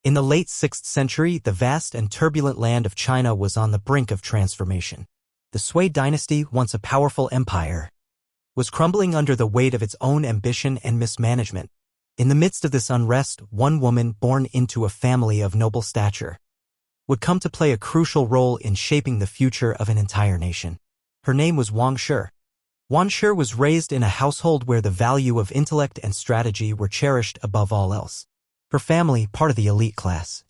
In the late 6th century, the vast and turbulent land of China was on the brink of transformation. The Sui dynasty, once a powerful empire, was crumbling under the weight of its own ambition and mismanagement. In the midst of this unrest, one woman born into a family of noble stature would come to play a crucial role in shaping the future of an entire nation. Her name was Wang Shi. Wang Shi was raised in a household where the value of intellect and strategy were cherished above all else. Her family, part of the elite class,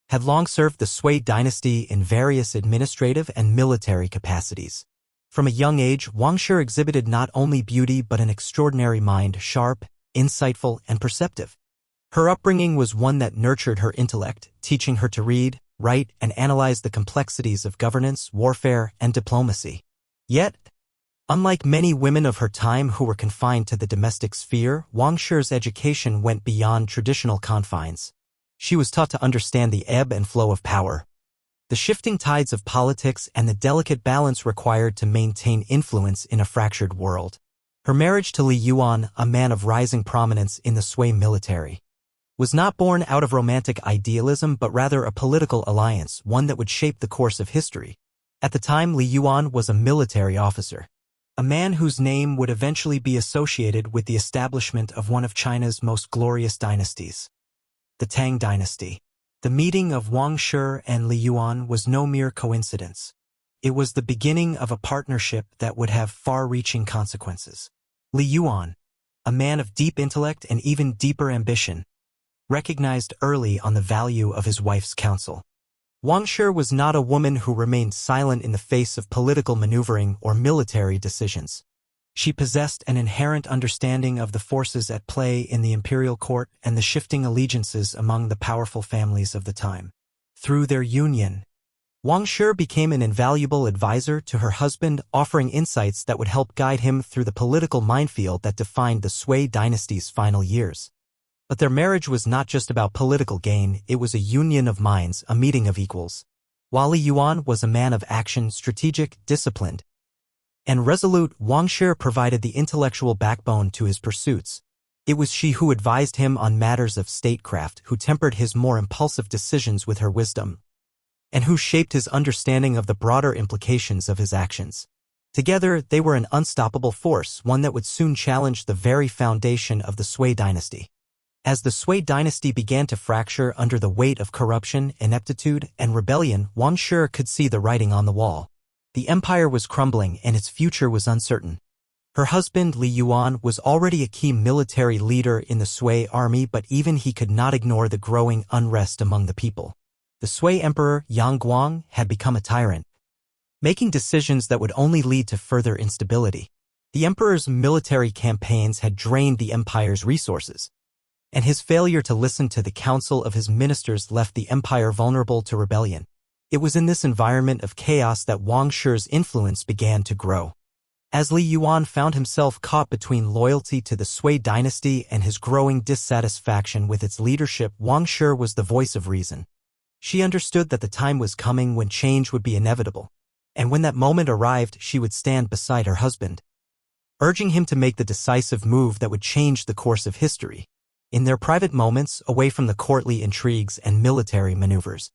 had long served the Sui dynasty in various administrative and military capacities. From a young age, Wang Shi exhibited not only beauty but an extraordinary mind, sharp, insightful, and perceptive. Her upbringing was one that nurtured her intellect, teaching her to read, write, and analyze the complexities of governance, warfare, and diplomacy. Yet, unlike many women of her time who were confined to the domestic sphere, Wang Shi's education went beyond traditional confines. She was taught to understand the ebb and flow of power, the shifting tides of politics, and the delicate balance required to maintain influence in a fractured world. Her marriage to Li Yuan, a man of rising prominence in the Sui military, was not born out of romantic idealism but rather a political alliance, one that would shape the course of history. At the time, Li Yuan was a military officer, a man whose name would eventually be associated with the establishment of one of China's most glorious dynasties, the Tang Dynasty. The meeting of Wang Shi and Li Yuan was no mere coincidence. It was the beginning of a partnership that would have far-reaching consequences. Li Yuan, a man of deep intellect and even deeper ambition, recognized early on the value of his wife's counsel. Wang Shi was not a woman who remained silent in the face of political maneuvering or military decisions. She possessed an inherent understanding of the forces at play in the imperial court and the shifting allegiances among the powerful families of the time. Through their union, Wang Shi became an invaluable advisor to her husband, offering insights that would help guide him through the political minefield that defined the Sui dynasty's final years. But their marriage was not just about political gain, it was a union of minds, a meeting of equals. While Li Yuan was a man of action, strategic, disciplined, and resolute, Wang Shi provided the intellectual backbone to his pursuits. It was she who advised him on matters of statecraft, who tempered his more impulsive decisions with her wisdom, and who shaped his understanding of the broader implications of his actions. Together, they were an unstoppable force, one that would soon challenge the very foundation of the Sui dynasty. As the Sui dynasty began to fracture under the weight of corruption, ineptitude, and rebellion, Wang Shi could see the writing on the wall. The empire was crumbling and its future was uncertain. Her husband, Li Yuan, was already a key military leader in the Sui army, but even he could not ignore the growing unrest among the people. The Sui emperor, Yang Guang, had become a tyrant, making decisions that would only lead to further instability. The emperor's military campaigns had drained the empire's resources, and his failure to listen to the counsel of his ministers left the empire vulnerable to rebellion. It was in this environment of chaos that Wang Shi's influence began to grow. As Li Yuan found himself caught between loyalty to the Sui dynasty and his growing dissatisfaction with its leadership, Wang Shi was the voice of reason. She understood that the time was coming when change would be inevitable, and when that moment arrived, she would stand beside her husband, urging him to make the decisive move that would change the course of history. In their private moments, away from the courtly intrigues and military maneuvers,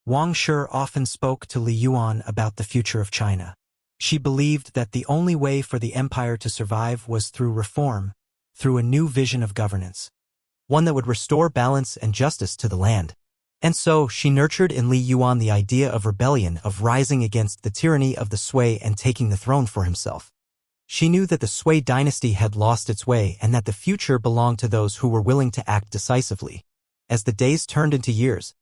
Wang Shi often spoke to Li Yuan about the future of China. She believed that the only way for the empire to survive was through reform, through a new vision of governance, one that would restore balance and justice to the land. And so, she nurtured in Li Yuan the idea of rebellion, of rising against the tyranny of the Sui and taking the throne for himself. She knew that the Sui dynasty had lost its way and that the future belonged to those who were willing to act decisively. As the days turned into years,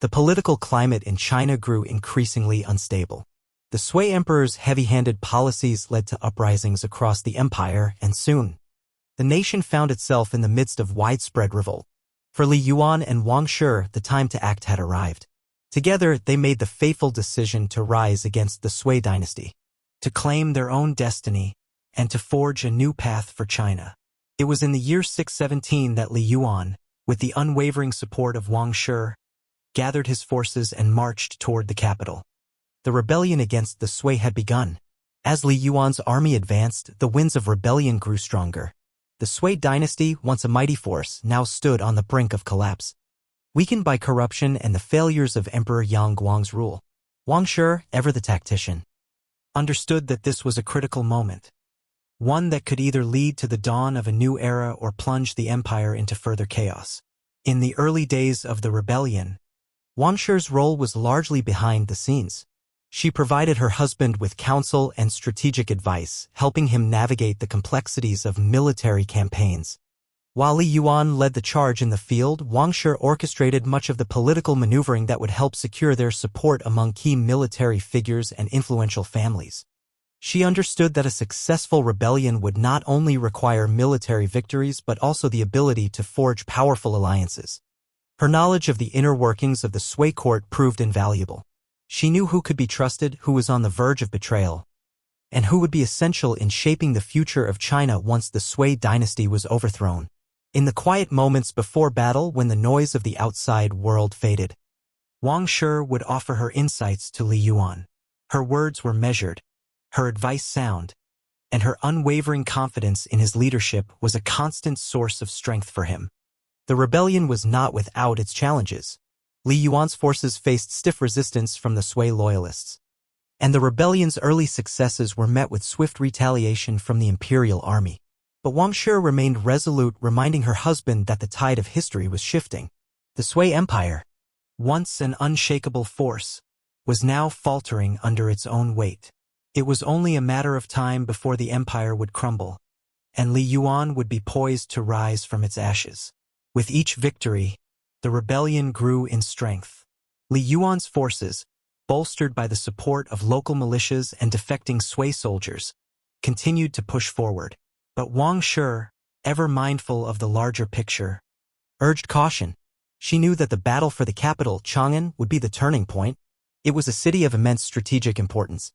the political climate in China grew increasingly unstable. The Sui emperor's heavy-handed policies led to uprisings across the empire, and soon, the nation found itself in the midst of widespread revolt. For Li Yuan and Wang Shi, the time to act had arrived. Together, they made the fateful decision to rise against the Sui dynasty, to claim their own destiny, and to forge a new path for China. It was in the year 617 that Li Yuan, with the unwavering support of Wang Shi, gathered his forces and marched toward the capital. The rebellion against the Sui had begun. As Li Yuan's army advanced, the winds of rebellion grew stronger. The Sui dynasty, once a mighty force, now stood on the brink of collapse. weakened by corruption and the failures of Emperor Yang Guang's rule. Wang Shi, ever the tactician, understood that this was a critical moment, one that could either lead to the dawn of a new era or plunge the empire into further chaos. In the early days of the rebellion, Wang Shi's role was largely behind the scenes. She provided her husband with counsel and strategic advice, helping him navigate the complexities of military campaigns. While Li Yuan led the charge in the field, Wang Shi orchestrated much of the political maneuvering that would help secure their support among key military figures and influential families. She understood that a successful rebellion would not only require military victories but also the ability to forge powerful alliances. Her knowledge of the inner workings of the Sui court proved invaluable. She knew who could be trusted, who was on the verge of betrayal, and who would be essential in shaping the future of China once the Sui dynasty was overthrown. In the quiet moments before battle, when the noise of the outside world faded, Wang Shi would offer her insights to Li Yuan. Her words were measured, her advice sound, and her unwavering confidence in his leadership was a constant source of strength for him. The rebellion was not without its challenges. Li Yuan's forces faced stiff resistance from the Sui loyalists, and the rebellion's early successes were met with swift retaliation from the imperial army. But Wang Shi remained resolute, reminding her husband that the tide of history was shifting. The Sui Empire, once an unshakable force, was now faltering under its own weight. It was only a matter of time before the empire would crumble, and Li Yuan would be poised to rise from its ashes. With each victory, the rebellion grew in strength. Li Yuan's forces, bolstered by the support of local militias and defecting Sui soldiers, continued to push forward. But Wang Shi, ever mindful of the larger picture, urged caution. She knew that the battle for the capital, Chang'an, would be the turning point. It was a city of immense strategic importance,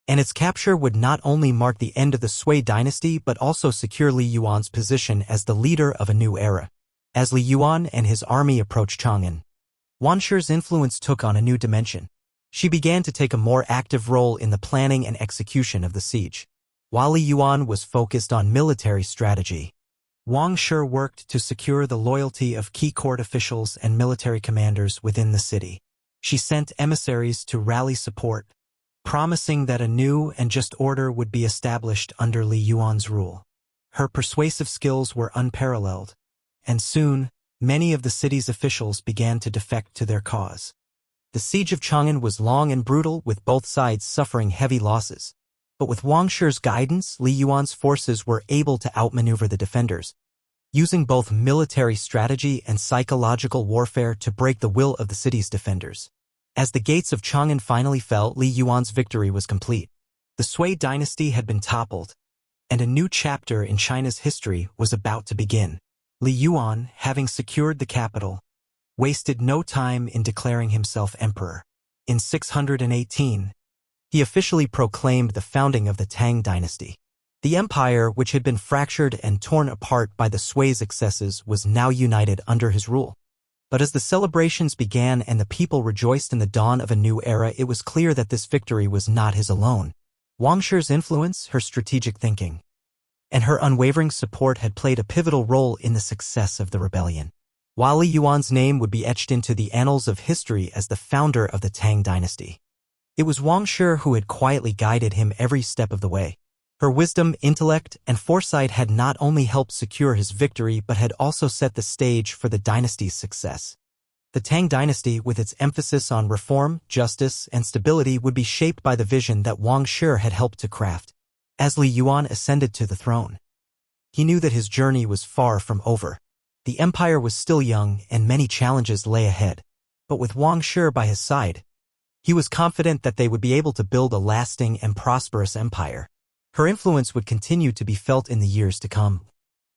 and its capture would not only mark the end of the Sui dynasty but also secure Li Yuan's position as the leader of a new era. As Li Yuan and his army approached Chang'an, Wang Shi's influence took on a new dimension. She began to take a more active role in the planning and execution of the siege. While Li Yuan was focused on military strategy, Wang Shi worked to secure the loyalty of key court officials and military commanders within the city. She sent emissaries to rally support, promising that a new and just order would be established under Li Yuan's rule. Her persuasive skills were unparalleled, and soon, many of the city's officials began to defect to their cause. The siege of Chang'an was long and brutal, with both sides suffering heavy losses. But with Wang Shi's guidance, Li Yuan's forces were able to outmaneuver the defenders, using both military strategy and psychological warfare to break the will of the city's defenders. As the gates of Chang'an finally fell, Li Yuan's victory was complete. The Sui dynasty had been toppled, and a new chapter in China's history was about to begin. Li Yuan, having secured the capital, wasted no time in declaring himself emperor. In 618, he officially proclaimed the founding of the Tang Dynasty. The empire, which had been fractured and torn apart by the Sui's excesses, was now united under his rule. But as the celebrations began and the people rejoiced in the dawn of a new era, it was clear that this victory was not his alone. Wang Shi's influence, her strategic thinking, and her unwavering support had played a pivotal role in the success of the rebellion. While Li Yuan's name would be etched into the annals of history as the founder of the Tang Dynasty, it was Wang Shi who had quietly guided him every step of the way. Her wisdom, intellect, and foresight had not only helped secure his victory but had also set the stage for the dynasty's success. The Tang Dynasty, with its emphasis on reform, justice, and stability, would be shaped by the vision that Wang Shi had helped to craft. As Li Yuan ascended to the throne, he knew that his journey was far from over. The empire was still young and many challenges lay ahead. But with Wang Shi by his side, he was confident that they would be able to build a lasting and prosperous empire. Her influence would continue to be felt in the years to come,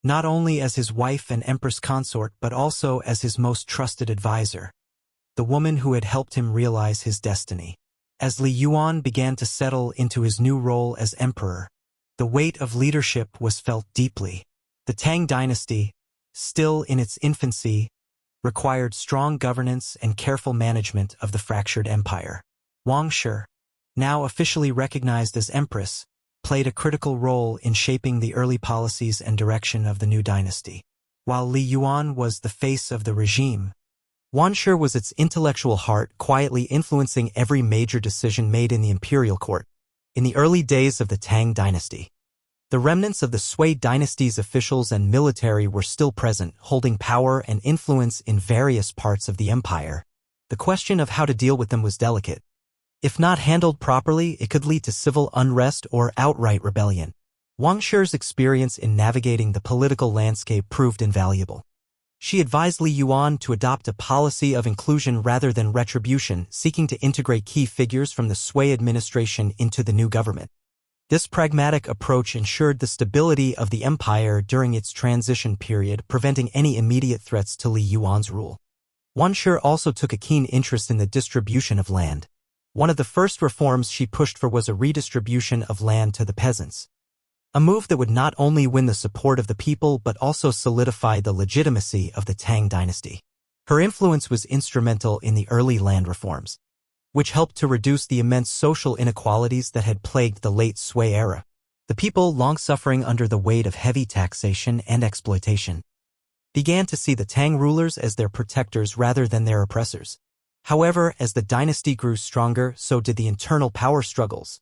not only as his wife and Empress consort but also as his most trusted advisor, the woman who had helped him realize his destiny. As Li Yuan began to settle into his new role as emperor, the weight of leadership was felt deeply. The Tang Dynasty, still in its infancy, required strong governance and careful management of the fractured empire. Wang Shi, now officially recognized as Empress, played a critical role in shaping the early policies and direction of the new dynasty. While Li Yuan was the face of the regime, Wang Shi was its intellectual heart, quietly influencing every major decision made in the imperial court. In the early days of the Tang Dynasty, the remnants of the Sui dynasty's officials and military were still present, holding power and influence in various parts of the empire. The question of how to deal with them was delicate. If not handled properly, it could lead to civil unrest or outright rebellion. Wang Shi's experience in navigating the political landscape proved invaluable. She advised Li Yuan to adopt a policy of inclusion rather than retribution, seeking to integrate key figures from the Sui administration into the new government. This pragmatic approach ensured the stability of the empire during its transition period, preventing any immediate threats to Li Yuan's rule. Wang Shi also took a keen interest in the distribution of land. One of the first reforms she pushed for was a redistribution of land to the peasants, a move that would not only win the support of the people but also solidify the legitimacy of the Tang Dynasty. Her influence was instrumental in the early land reforms, which helped to reduce the immense social inequalities that had plagued the late Sui era. The people, long suffering under the weight of heavy taxation and exploitation, began to see the Tang rulers as their protectors rather than their oppressors. However, as the dynasty grew stronger, so did the internal power struggles.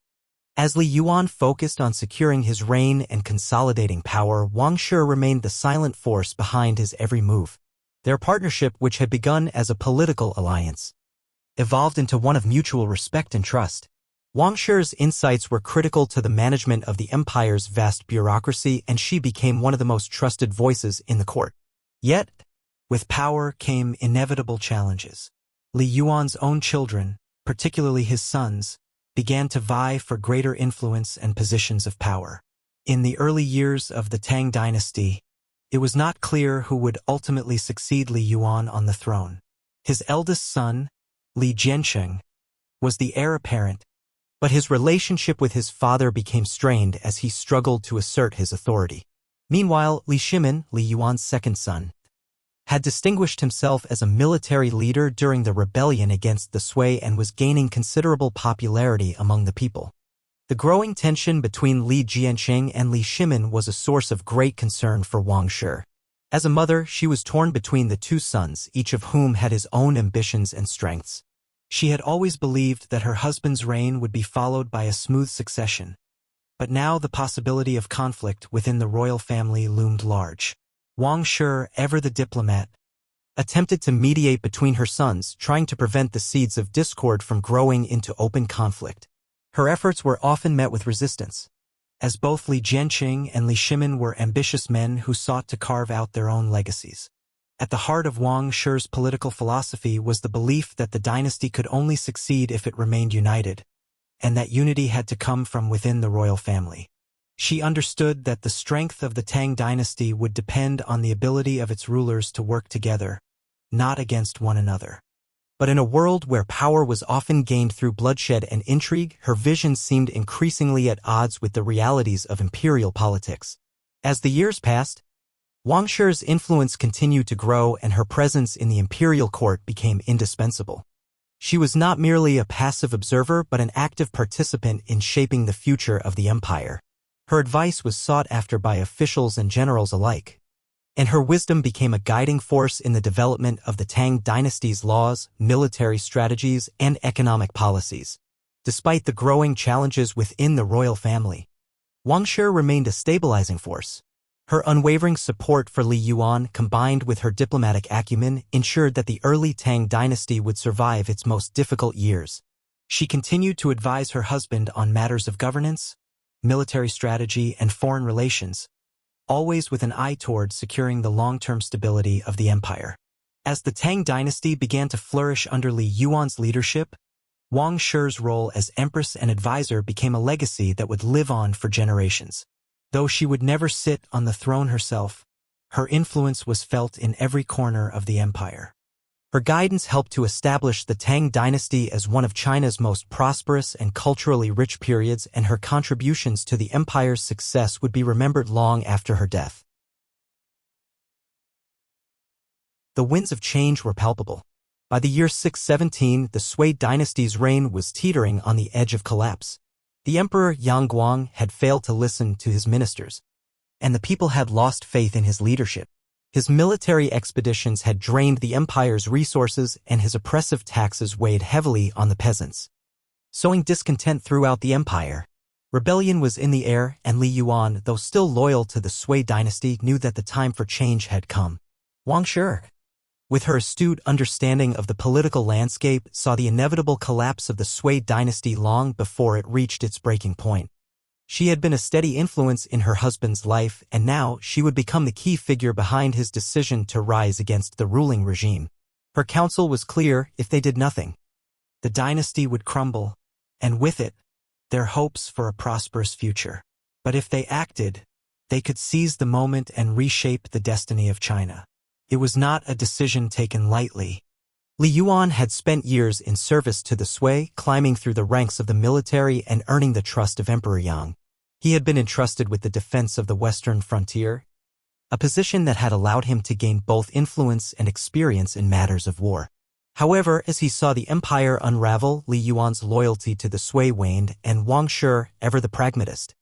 As Li Yuan focused on securing his reign and consolidating power, Wang Shi remained the silent force behind his every move. Their partnership, which had begun as a political alliance, evolved into one of mutual respect and trust. Wang Shi's insights were critical to the management of the empire's vast bureaucracy, and she became one of the most trusted voices in the court. Yet, with power came inevitable challenges. Li Yuan's own children, particularly his sons, began to vie for greater influence and positions of power. In the early years of the Tang Dynasty, it was not clear who would ultimately succeed Li Yuan on the throne. His eldest son, Li Jiancheng, was the heir apparent, but his relationship with his father became strained as he struggled to assert his authority. Meanwhile, Li Shimin, Li Yuan's second son, had distinguished himself as a military leader during the rebellion against the Sui and was gaining considerable popularity among the people. The growing tension between Li Jiancheng and Li Shimin was a source of great concern for Wang Shi. As a mother, she was torn between the two sons, each of whom had his own ambitions and strengths. She had always believed that her husband's reign would be followed by a smooth succession, but now the possibility of conflict within the royal family loomed large. Wang Shi, ever the diplomat, attempted to mediate between her sons, trying to prevent the seeds of discord from growing into open conflict. Her efforts were often met with resistance, as both Li Jiancheng and Li Shimin were ambitious men who sought to carve out their own legacies. At the heart of Wang Shi's political philosophy was the belief that the dynasty could only succeed if it remained united, and that unity had to come from within the royal family. She understood that the strength of the Tang Dynasty would depend on the ability of its rulers to work together, not against one another. But in a world where power was often gained through bloodshed and intrigue, her vision seemed increasingly at odds with the realities of imperial politics. As the years passed, Wang Shi's influence continued to grow and her presence in the imperial court became indispensable. She was not merely a passive observer but an active participant in shaping the future of the empire. Her advice was sought after by officials and generals alike, and her wisdom became a guiding force in the development of the Tang Dynasty's laws, military strategies, and economic policies. Despite the growing challenges within the royal family, Wang Shi remained a stabilizing force. Her unwavering support for Li Yuan, combined with her diplomatic acumen, ensured that the early Tang Dynasty would survive its most difficult years. She continued to advise her husband on matters of governance, military strategy, and foreign relations, always with an eye toward securing the long-term stability of the empire. As the Tang Dynasty began to flourish under Li Yuan's leadership, Wang Shi's role as Empress and advisor became a legacy that would live on for generations. Though she would never sit on the throne herself, her influence was felt in every corner of the empire. Her guidance helped to establish the Tang Dynasty as one of China's most prosperous and culturally rich periods, and her contributions to the empire's success would be remembered long after her death. The winds of change were palpable. By the year 617, the Sui dynasty's reign was teetering on the edge of collapse. The Emperor Yang Guang had failed to listen to his ministers, and the people had lost faith in his leadership. His military expeditions had drained the empire's resources, and his oppressive taxes weighed heavily on the peasants, sowing discontent throughout the empire. Rebellion was in the air, and Li Yuan, though still loyal to the Sui dynasty, knew that the time for change had come. Wang Shi, with her astute understanding of the political landscape, saw the inevitable collapse of the Sui dynasty long before it reached its breaking point. She had been a steady influence in her husband's life, and now she would become the key figure behind his decision to rise against the ruling regime. Her counsel was clear: if they did nothing, the dynasty would crumble, and with it, their hopes for a prosperous future. But if they acted, they could seize the moment and reshape the destiny of China. It was not a decision taken lightly. Li Yuan had spent years in service to the Sui, climbing through the ranks of the military and earning the trust of Emperor Yang. He had been entrusted with the defense of the western frontier, a position that had allowed him to gain both influence and experience in matters of war. However, as he saw the empire unravel, Li Yuan's loyalty to the Sui waned, and Wang Shi, ever the pragmatist,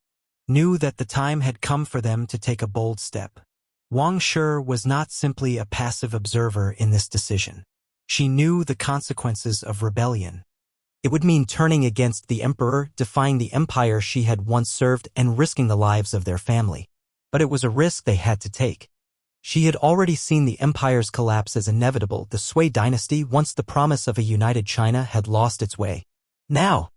knew that the time had come for them to take a bold step. Wang Shi was not simply a passive observer in this decision. She knew the consequences of rebellion. It would mean turning against the emperor, defying the empire she had once served, and risking the lives of their family. But it was a risk they had to take. She had already seen the empire's collapse as inevitable. The Sui dynasty, once the promise of a united China, had lost its way. Now,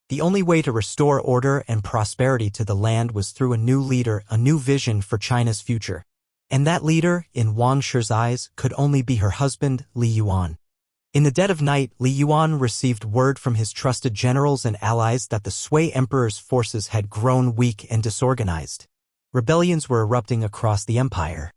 the only way to restore order and prosperity to the land was through a new leader, a new vision for China's future. And that leader, in Wang Shi's eyes, could only be her husband, Li Yuan. In the dead of night, Li Yuan received word from his trusted generals and allies that the Sui emperor's forces had grown weak and disorganized. Rebellions were erupting across the empire,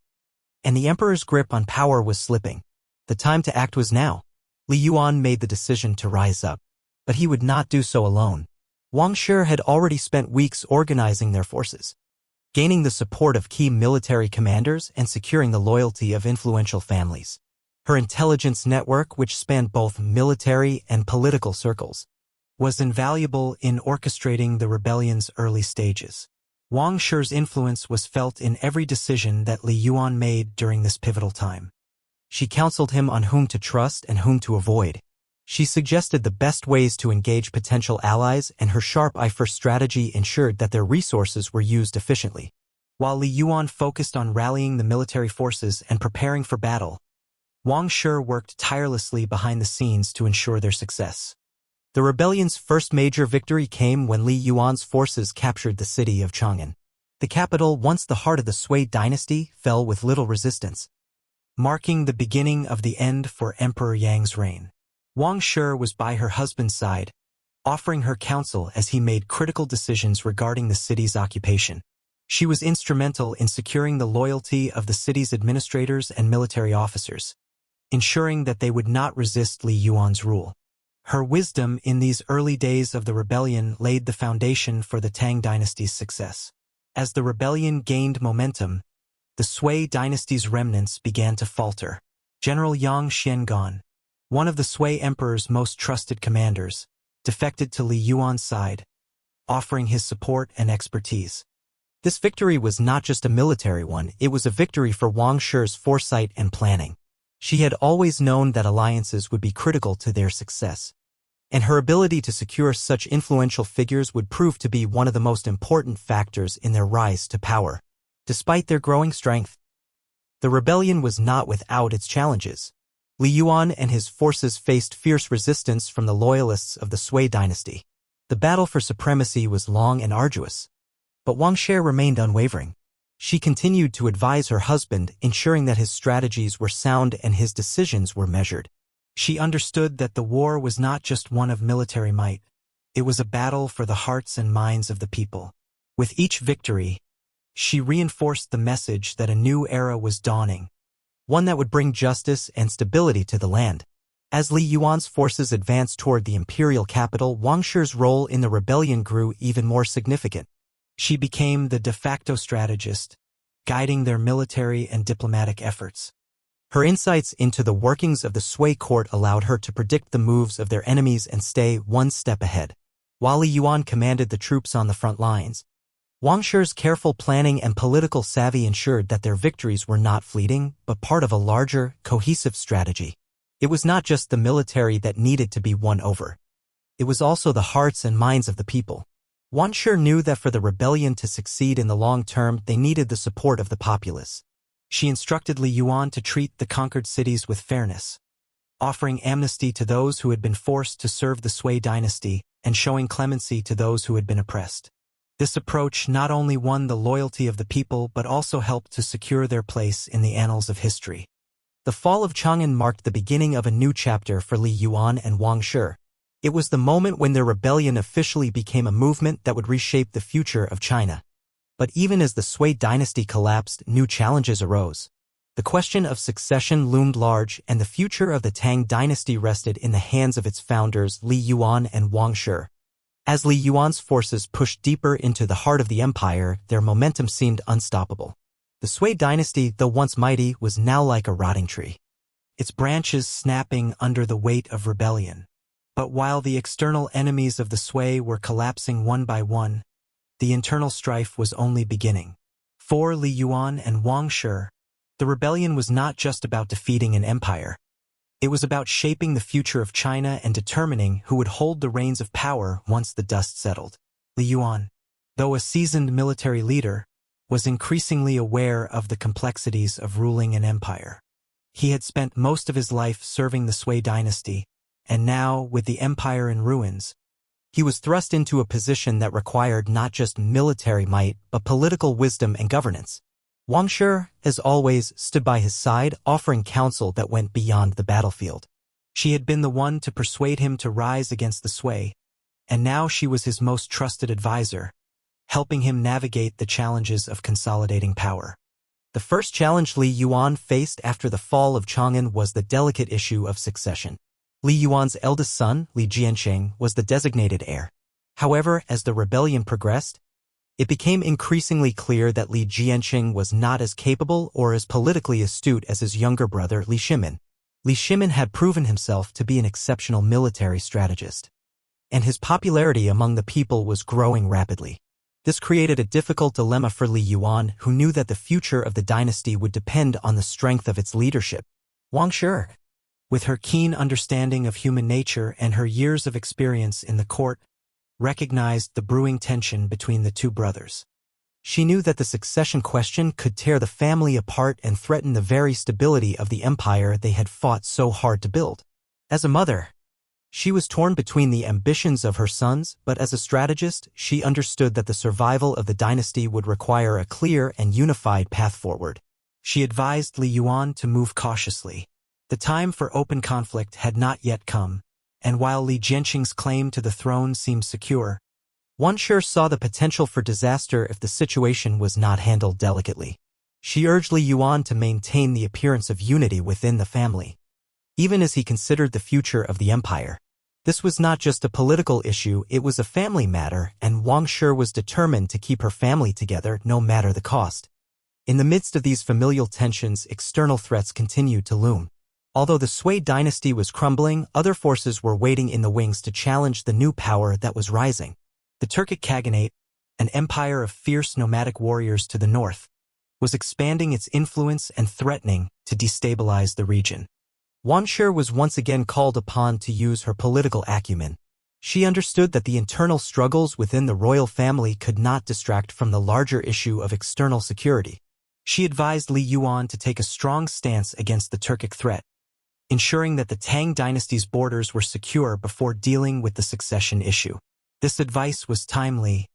and the emperor's grip on power was slipping. The time to act was now. Li Yuan made the decision to rise up, but he would not do so alone. Wang Shi had already spent weeks organizing their forces, gaining the support of key military commanders and securing the loyalty of influential families. Her intelligence network, which spanned both military and political circles, was invaluable in orchestrating the rebellion's early stages. Wang Shi's influence was felt in every decision that Li Yuan made during this pivotal time. She counseled him on whom to trust and whom to avoid. She suggested the best ways to engage potential allies, and her sharp eye for strategy ensured that their resources were used efficiently. While Li Yuan focused on rallying the military forces and preparing for battle, Wang Shi worked tirelessly behind the scenes to ensure their success. The rebellion's first major victory came when Li Yuan's forces captured the city of Chang'an. The capital, once the heart of the Sui dynasty, fell with little resistance, marking the beginning of the end for Emperor Yang's reign. Wang Shi was by her husband's side, offering her counsel as he made critical decisions regarding the city's occupation. She was instrumental in securing the loyalty of the city's administrators and military officers, ensuring that they would not resist Li Yuan's rule. Her wisdom in these early days of the rebellion laid the foundation for the Tang Dynasty's success. As the rebellion gained momentum, the Sui dynasty's remnants began to falter. General Yang Xiangan, one of the Sui emperor's most trusted commanders, defected to Li Yuan's side, offering his support and expertise. This victory was not just a military one, it was a victory for Wang Shi's foresight and planning. She had always known that alliances would be critical to their success, and her ability to secure such influential figures would prove to be one of the most important factors in their rise to power. Despite their growing strength, the rebellion was not without its challenges. Li Yuan and his forces faced fierce resistance from the loyalists of the Sui dynasty. The battle for supremacy was long and arduous, but Wang Shi remained unwavering. She continued to advise her husband, ensuring that his strategies were sound and his decisions were measured. She understood that the war was not just one of military might. It was a battle for the hearts and minds of the people. With each victory, she reinforced the message that a new era was dawning, one that would bring justice and stability to the land. As Li Yuan's forces advanced toward the imperial capital, Wang Shi's role in the rebellion grew even more significant. She became the de facto strategist, guiding their military and diplomatic efforts. Her insights into the workings of the Sui court allowed her to predict the moves of their enemies and stay one step ahead. While Li Yuan commanded the troops on the front lines, Wang Shi's careful planning and political savvy ensured that their victories were not fleeting, but part of a larger, cohesive strategy. It was not just the military that needed to be won over. It was also the hearts and minds of the people. Wang Shi knew that for the rebellion to succeed in the long term, they needed the support of the populace. She instructed Li Yuan to treat the conquered cities with fairness, offering amnesty to those who had been forced to serve the Sui dynasty and showing clemency to those who had been oppressed. This approach not only won the loyalty of the people but also helped to secure their place in the annals of history. The fall of Chang'an marked the beginning of a new chapter for Li Yuan and Wang Shi. It was the moment when their rebellion officially became a movement that would reshape the future of China. But even as the Sui dynasty collapsed, new challenges arose. The question of succession loomed large, and the future of the Tang Dynasty rested in the hands of its founders Li Yuan and Wang Shi. As Li Yuan's forces pushed deeper into the heart of the empire, their momentum seemed unstoppable. The Sui dynasty, though once mighty, was now like a rotting tree, its branches snapping under the weight of rebellion. But while the external enemies of the Sui were collapsing one by one, the internal strife was only beginning. For Li Yuan and Wang Shi, the rebellion was not just about defeating an empire. It was about shaping the future of China and determining who would hold the reins of power once the dust settled. Li Yuan, though a seasoned military leader, was increasingly aware of the complexities of ruling an empire. He had spent most of his life serving the Sui dynasty, and now, with the empire in ruins, he was thrust into a position that required not just military might but political wisdom and governance. Wang Shi, as always, stood by his side, offering counsel that went beyond the battlefield. She had been the one to persuade him to rise against the Sui, and now she was his most trusted advisor, helping him navigate the challenges of consolidating power. The first challenge Li Yuan faced after the fall of Chang'an was the delicate issue of succession. Li Yuan's eldest son, Li Jianqing, was the designated heir. However, as the rebellion progressed, it became increasingly clear that Li Jianqing was not as capable or as politically astute as his younger brother Li Shimin. Li Shimin had proven himself to be an exceptional military strategist, and his popularity among the people was growing rapidly. This created a difficult dilemma for Li Yuan, who knew that the future of the dynasty would depend on the strength of its leadership. Wang Shi, with her keen understanding of human nature and her years of experience in the court, recognized the brewing tension between the two brothers. She knew that the succession question could tear the family apart and threaten the very stability of the empire they had fought so hard to build. As a mother, she was torn between the ambitions of her sons, but as a strategist, she understood that the survival of the dynasty would require a clear and unified path forward. She advised Li Yuan to move cautiously. The time for open conflict had not yet come, and while Li Jianqing's claim to the throne seemed secure, Wang Shi saw the potential for disaster if the situation was not handled delicately. She urged Li Yuan to maintain the appearance of unity within the family, even as he considered the future of the empire. This was not just a political issue, it was a family matter, and Wang Shi was determined to keep her family together no matter the cost. In the midst of these familial tensions, external threats continued to loom. Although the Sui dynasty was crumbling, other forces were waiting in the wings to challenge the new power that was rising. The Turkic Khaganate, an empire of fierce nomadic warriors to the north, was expanding its influence and threatening to destabilize the region. Wang Shi was once again called upon to use her political acumen. She understood that the internal struggles within the royal family could not distract from the larger issue of external security. She advised Li Yuan to take a strong stance against the Turkic threat, ensuring that the Tang dynasty's borders were secure before dealing with the succession issue. This advice was timely,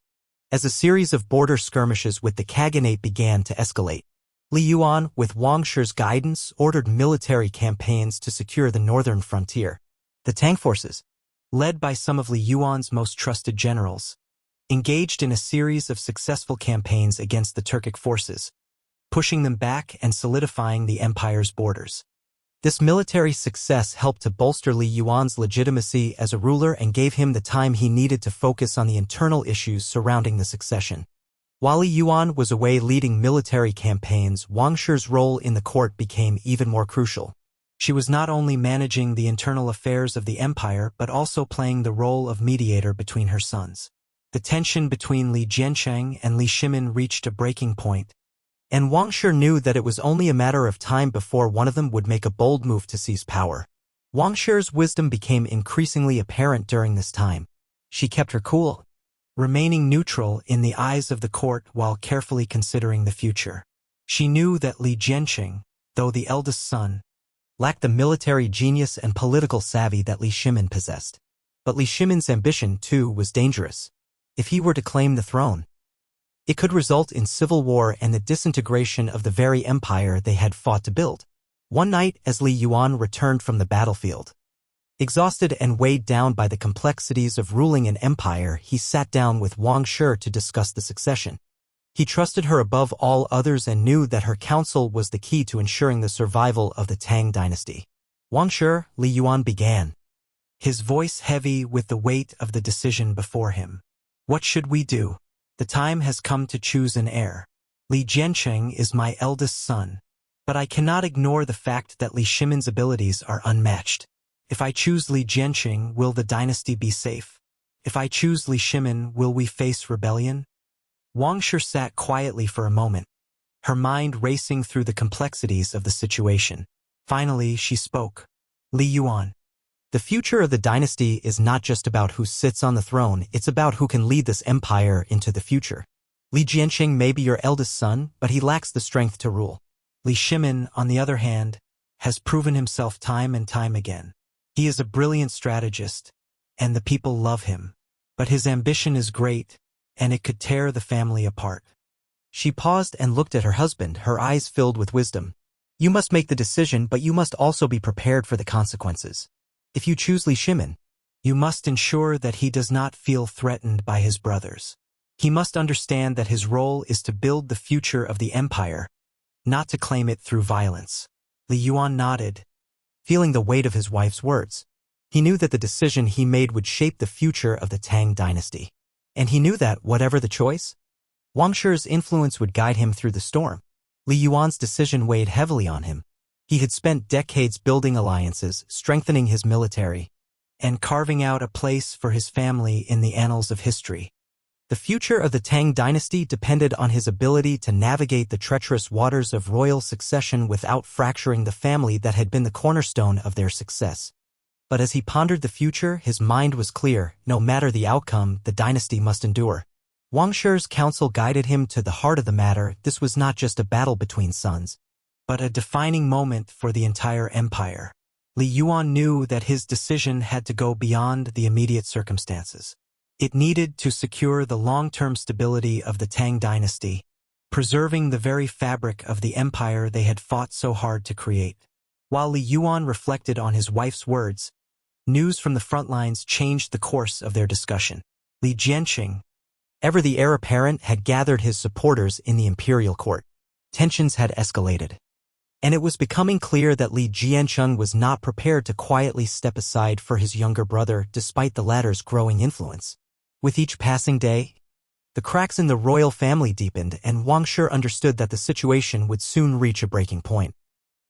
as a series of border skirmishes with the Khaganate began to escalate. Li Yuan, with Wang Shi's guidance, ordered military campaigns to secure the northern frontier. The Tang forces, led by some of Li Yuan's most trusted generals, engaged in a series of successful campaigns against the Turkic forces, pushing them back and solidifying the empire's borders. This military success helped to bolster Li Yuan's legitimacy as a ruler and gave him the time he needed to focus on the internal issues surrounding the succession. While Li Yuan was away leading military campaigns, Wang Shi's role in the court became even more crucial. She was not only managing the internal affairs of the empire but also playing the role of mediator between her sons. The tension between Li Jiancheng and Li Shimin reached a breaking point, and Wang Shi knew that it was only a matter of time before one of them would make a bold move to seize power. Wang Shi's wisdom became increasingly apparent during this time. She kept her cool, remaining neutral in the eyes of the court while carefully considering the future. She knew that Li Jiancheng, though the eldest son, lacked the military genius and political savvy that Li Shimin possessed. But Li Shimin's ambition, too, was dangerous. If he were to claim the throne, it could result in civil war and the disintegration of the very empire they had fought to build. One night, as Li Yuan returned from the battlefield, exhausted and weighed down by the complexities of ruling an empire, he sat down with Wang Shi to discuss the succession. He trusted her above all others and knew that her counsel was the key to ensuring the survival of the Tang Dynasty. Wang Shi, Li Yuan began, his voice heavy with the weight of the decision before him. What should we do? The time has come to choose an heir. Li Jiancheng is my eldest son, but I cannot ignore the fact that Li Shimin's abilities are unmatched. If I choose Li Jiancheng, will the dynasty be safe? If I choose Li Shimin, will we face rebellion? Wang Shi sat quietly for a moment, her mind racing through the complexities of the situation. Finally, she spoke. Li Yuan. The future of the dynasty is not just about who sits on the throne, it's about who can lead this empire into the future. Li Jiancheng may be your eldest son, but he lacks the strength to rule. Li Shimin, on the other hand, has proven himself time and time again. He is a brilliant strategist, and the people love him. But his ambition is great, and it could tear the family apart. She paused and looked at her husband, her eyes filled with wisdom. You must make the decision, but you must also be prepared for the consequences. If you choose Li Shimin, you must ensure that he does not feel threatened by his brothers. He must understand that his role is to build the future of the empire, not to claim it through violence. Li Yuan nodded, feeling the weight of his wife's words. He knew that the decision he made would shape the future of the Tang Dynasty. And he knew that, whatever the choice, Wang Shi's influence would guide him through the storm. Li Yuan's decision weighed heavily on him. He had spent decades building alliances, strengthening his military, and carving out a place for his family in the annals of history. The future of the Tang Dynasty depended on his ability to navigate the treacherous waters of royal succession without fracturing the family that had been the cornerstone of their success. But as he pondered the future, his mind was clear. No matter the outcome, the dynasty must endure. Wang Shi's counsel guided him to the heart of the matter. This was not just a battle between sons, but a defining moment for the entire empire. Li Yuan knew that his decision had to go beyond the immediate circumstances. It needed to secure the long-term stability of the Tang Dynasty, preserving the very fabric of the empire they had fought so hard to create. While Li Yuan reflected on his wife's words, news from the front lines changed the course of their discussion. Li Jiancheng, ever the heir apparent, had gathered his supporters in the imperial court. Tensions had escalated, and it was becoming clear that Li Jiancheng was not prepared to quietly step aside for his younger brother despite the latter's growing influence. With each passing day, the cracks in the royal family deepened, and Wang Shi understood that the situation would soon reach a breaking point.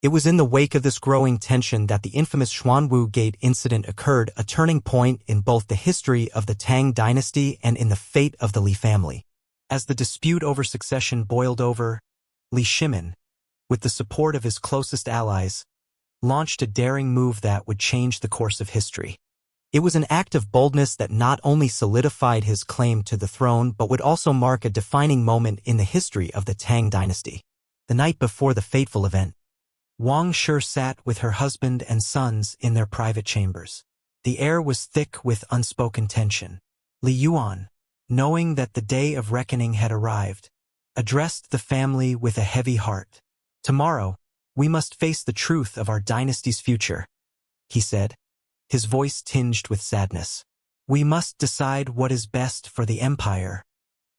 It was in the wake of this growing tension that the infamous Xuanwu Gate Incident occurred, a turning point in both the history of the Tang Dynasty and in the fate of the Li family. As the dispute over succession boiled over, Li Shimin, with the support of his closest allies, launched a daring move that would change the course of history. It was an act of boldness that not only solidified his claim to the throne but would also mark a defining moment in the history of the Tang Dynasty. The night before the fateful event, Wang Shi sat with her husband and sons in their private chambers. The air was thick with unspoken tension. Li Yuan, knowing that the day of reckoning had arrived, addressed the family with a heavy heart. Tomorrow, we must face the truth of our dynasty's future, he said, his voice tinged with sadness. We must decide what is best for the empire,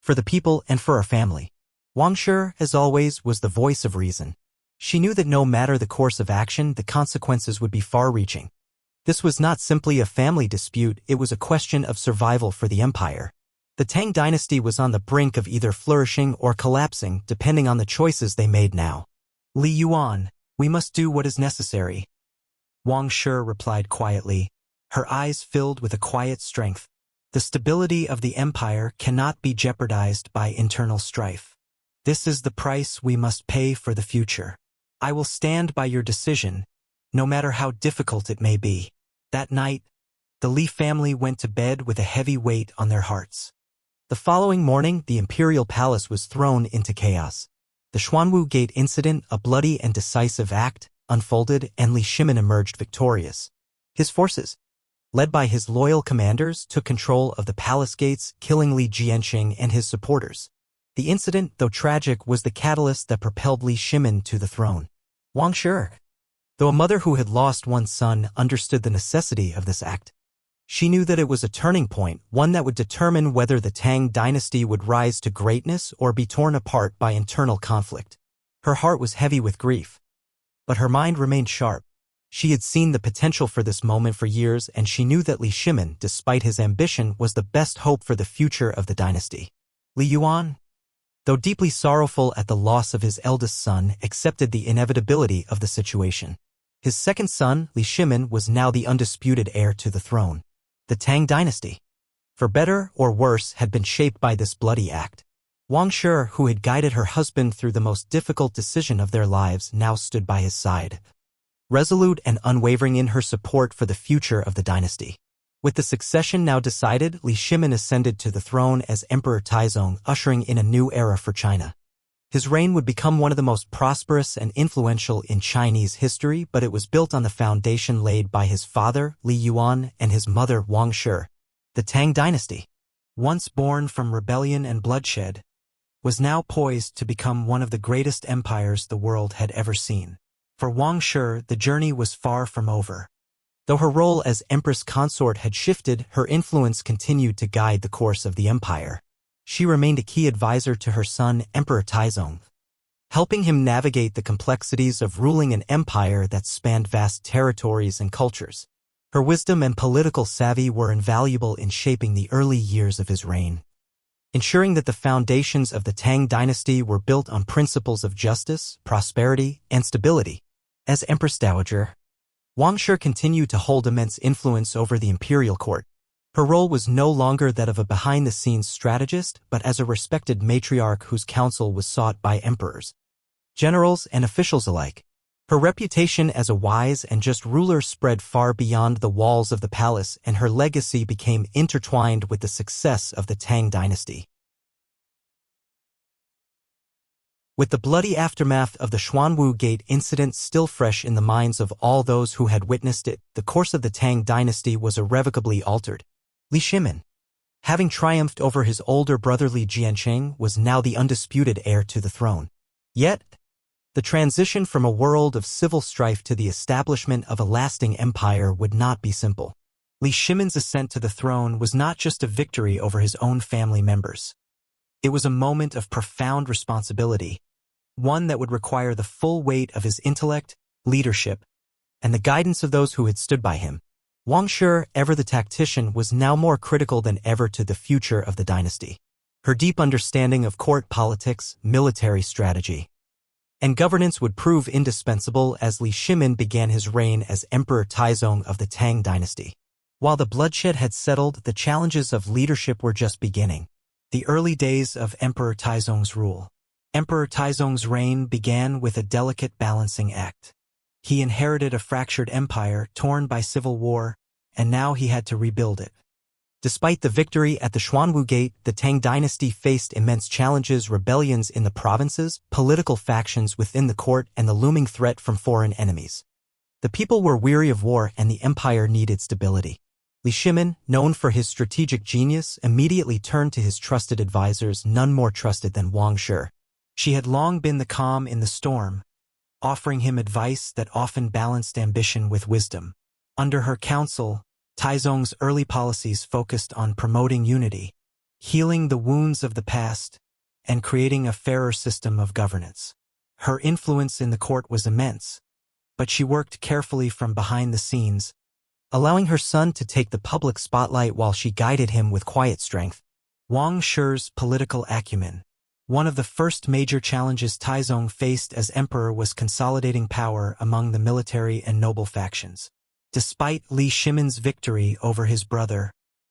for the people, and for our family. Wang Shi, as always, was the voice of reason. She knew that no matter the course of action, the consequences would be far-reaching. This was not simply a family dispute, it was a question of survival for the empire. The Tang Dynasty was on the brink of either flourishing or collapsing, depending on the choices they made now. Li Yuan, we must do what is necessary, Wang Shi replied quietly, her eyes filled with a quiet strength. The stability of the empire cannot be jeopardized by internal strife. This is the price we must pay for the future. I will stand by your decision, no matter how difficult it may be. That night, the Li family went to bed with a heavy weight on their hearts. The following morning, the imperial palace was thrown into chaos. The Xuanwu Gate Incident, a bloody and decisive act, unfolded, and Li Shimin emerged victorious. His forces, led by his loyal commanders, took control of the palace gates, killing Li Jianqing and his supporters. The incident, though tragic, was the catalyst that propelled Li Shimin to the throne. Wang Shi, though a mother who had lost one son, understood the necessity of this act. She knew that it was a turning point, one that would determine whether the Tang Dynasty would rise to greatness or be torn apart by internal conflict. Her heart was heavy with grief, but her mind remained sharp. She had seen the potential for this moment for years, and she knew that Li Shimin, despite his ambition, was the best hope for the future of the dynasty. Li Yuan, though deeply sorrowful at the loss of his eldest son, accepted the inevitability of the situation. His second son, Li Shimin, was now the undisputed heir to the throne. The Tang Dynasty, for better or worse, had been shaped by this bloody act. Wang Shi, who had guided her husband through the most difficult decision of their lives, now stood by his side, resolute and unwavering in her support for the future of the dynasty. With the succession now decided, Li Shimin ascended to the throne as Emperor Taizong, ushering in a new era for China. His reign would become one of the most prosperous and influential in Chinese history, but it was built on the foundation laid by his father, Li Yuan, and his mother, Wang Shi. The Tang Dynasty, once born from rebellion and bloodshed, was now poised to become one of the greatest empires the world had ever seen. For Wang Shi, the journey was far from over. Though her role as Empress consort had shifted, her influence continued to guide the course of the empire. She remained a key advisor to her son, Emperor Taizong, helping him navigate the complexities of ruling an empire that spanned vast territories and cultures. Her wisdom and political savvy were invaluable in shaping the early years of his reign, ensuring that the foundations of the Tang Dynasty were built on principles of justice, prosperity, and stability. As Empress Dowager, Wang Shi continued to hold immense influence over the imperial court. Her role was no longer that of a behind-the-scenes strategist, but as a respected matriarch whose counsel was sought by emperors, generals, and officials alike. Her reputation as a wise and just ruler spread far beyond the walls of the palace, and her legacy became intertwined with the success of the Tang Dynasty. With the bloody aftermath of the Xuanwu Gate Incident still fresh in the minds of all those who had witnessed it, the course of the Tang Dynasty was irrevocably altered. Li Shimin, having triumphed over his older brother Li Jianqing, was now the undisputed heir to the throne. Yet, the transition from a world of civil strife to the establishment of a lasting empire would not be simple. Li Shimin's ascent to the throne was not just a victory over his own family members. It was a moment of profound responsibility, one that would require the full weight of his intellect, leadership, and the guidance of those who had stood by him. Wang Shi, ever the tactician, was now more critical than ever to the future of the dynasty. Her deep understanding of court politics, military strategy, and governance would prove indispensable as Li Shimin began his reign as Emperor Taizong of the Tang Dynasty. While the bloodshed had settled, the challenges of leadership were just beginning. The early days of Emperor Taizong's rule. Emperor Taizong's reign began with a delicate balancing act. He inherited a fractured empire torn by civil war, and now he had to rebuild it. Despite the victory at the Xuanwu Gate, the Tang Dynasty faced immense challenges: rebellions in the provinces, political factions within the court, and the looming threat from foreign enemies. The people were weary of war, and the empire needed stability. Li Shimin, known for his strategic genius, immediately turned to his trusted advisors, none more trusted than Wang Shi. She had long been the calm in the storm, offering him advice that often balanced ambition with wisdom. Under her counsel, Taizong's early policies focused on promoting unity, healing the wounds of the past, and creating a fairer system of governance. Her influence in the court was immense, but she worked carefully from behind the scenes, allowing her son to take the public spotlight while she guided him with quiet strength. Wang Shi's political acumen. One of the first major challenges Taizong faced as emperor was consolidating power among the military and noble factions. Despite Li Shimin's victory over his brother,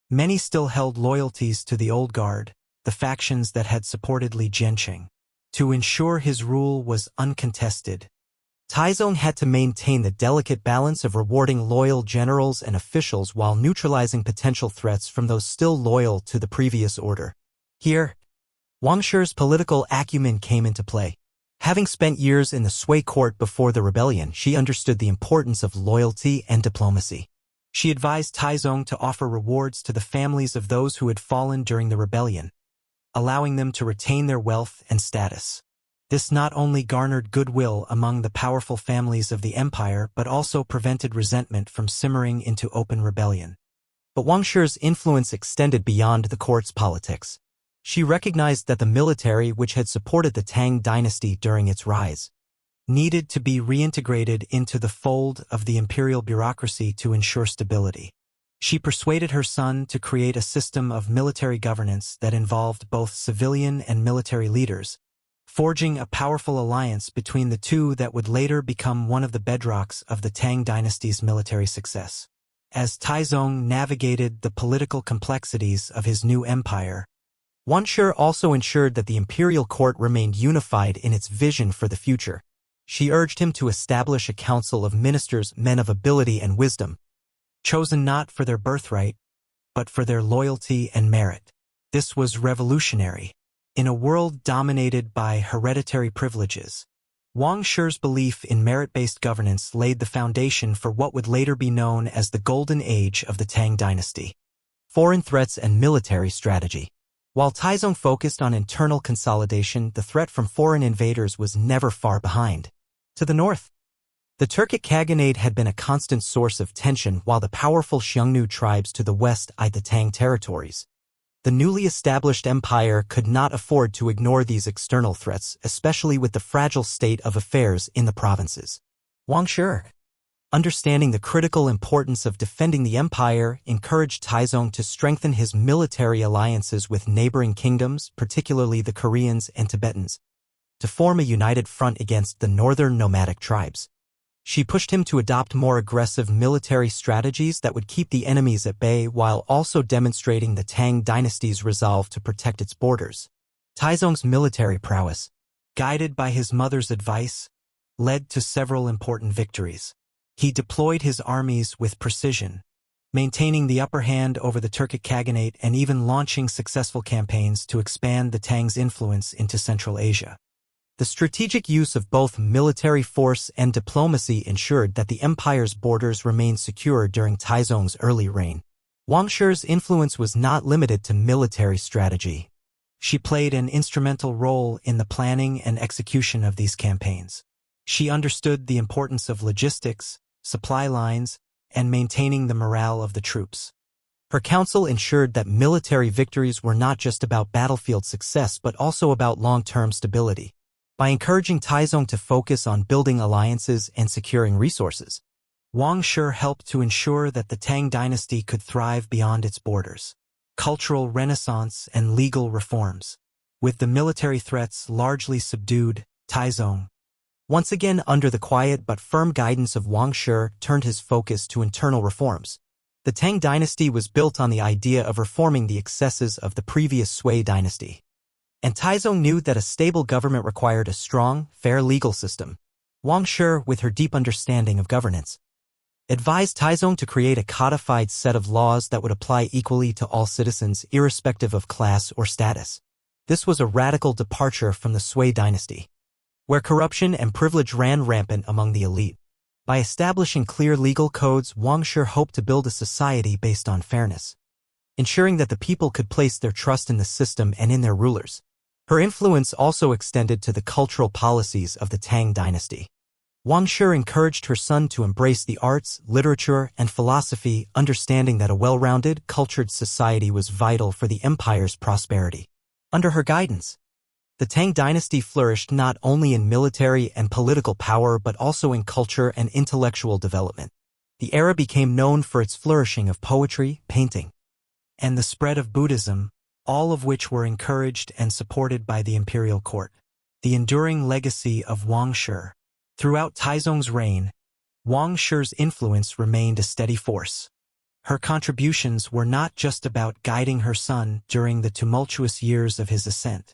Many still held loyalties to the old guard, the factions that had supported Li Jianqing. To ensure his rule was uncontested, Taizong had to maintain the delicate balance of rewarding loyal generals and officials while neutralizing potential threats from those still loyal to the previous order. Here, Wang Shi's political acumen came into play. Having spent years in the Sui court before the rebellion, she understood the importance of loyalty and diplomacy. She advised Taizong to offer rewards to the families of those who had fallen during the rebellion, allowing them to retain their wealth and status. This not only garnered goodwill among the powerful families of the empire but also prevented resentment from simmering into open rebellion. But Wang Shi's influence extended beyond the court's politics. She recognized that the military, which had supported the Tang Dynasty during its rise, needed to be reintegrated into the fold of the imperial bureaucracy to ensure stability. She persuaded her son to create a system of military governance that involved both civilian and military leaders, forging a powerful alliance between the two that would later become one of the bedrocks of the Tang Dynasty's military success. As Taizong navigated the political complexities of his new empire, Wang Shi also ensured that the imperial court remained unified in its vision for the future. She urged him to establish a council of ministers, men of ability and wisdom, chosen not for their birthright, but for their loyalty and merit. This was revolutionary. In a world dominated by hereditary privileges, Wang Shi's belief in merit-based governance laid the foundation for what would later be known as the Golden Age of the Tang Dynasty. Foreign threats and military strategy. While Taizong focused on internal consolidation, the threat from foreign invaders was never far behind. To the north, the Turkic Khaganate had been a constant source of tension, while the powerful Xiongnu tribes to the west eyed the Tang territories. The newly established empire could not afford to ignore these external threats, especially with the fragile state of affairs in the provinces. Wang Shi, understanding the critical importance of defending the empire, encouraged Taizong to strengthen his military alliances with neighboring kingdoms, particularly the Koreans and Tibetans, to form a united front against the northern nomadic tribes. She pushed him to adopt more aggressive military strategies that would keep the enemies at bay while also demonstrating the Tang Dynasty's resolve to protect its borders. Taizong's military prowess, guided by his mother's advice, led to several important victories. He deployed his armies with precision, maintaining the upper hand over the Turkic Khaganate and even launching successful campaigns to expand the Tang's influence into Central Asia. The strategic use of both military force and diplomacy ensured that the empire's borders remained secure during Taizong's early reign. Wang Shi's influence was not limited to military strategy. She played an instrumental role in the planning and execution of these campaigns. She understood the importance of logistics, supply lines, and maintaining the morale of the troops. Her counsel ensured that military victories were not just about battlefield success but also about long-term stability. By encouraging Taizong to focus on building alliances and securing resources, Wang Shi helped to ensure that the Tang Dynasty could thrive beyond its borders. Cultural renaissance and legal reforms. With the military threats largely subdued, Taizong, once again under the quiet but firm guidance of Wang Shi, turned his focus to internal reforms. The Tang Dynasty was built on the idea of reforming the excesses of the previous Sui dynasty. And Taizong knew that a stable government required a strong, fair legal system. Wang Shi, with her deep understanding of governance, advised Taizong to create a codified set of laws that would apply equally to all citizens, irrespective of class or status. This was a radical departure from the Sui dynasty, where corruption and privilege ran rampant among the elite. By establishing clear legal codes, Wang Shi hoped to build a society based on fairness, ensuring that the people could place their trust in the system and in their rulers. Her influence also extended to the cultural policies of the Tang Dynasty. Wang Shi encouraged her son to embrace the arts, literature, and philosophy, understanding that a well-rounded, cultured society was vital for the empire's prosperity. Under her guidance, the Tang Dynasty flourished not only in military and political power but also in culture and intellectual development. The era became known for its flourishing of poetry, painting, and the spread of Buddhism, all of which were encouraged and supported by the imperial court. The enduring legacy of Wang Shi. Throughout Taizong's reign, Wang Shi's influence remained a steady force. Her contributions were not just about guiding her son during the tumultuous years of his ascent.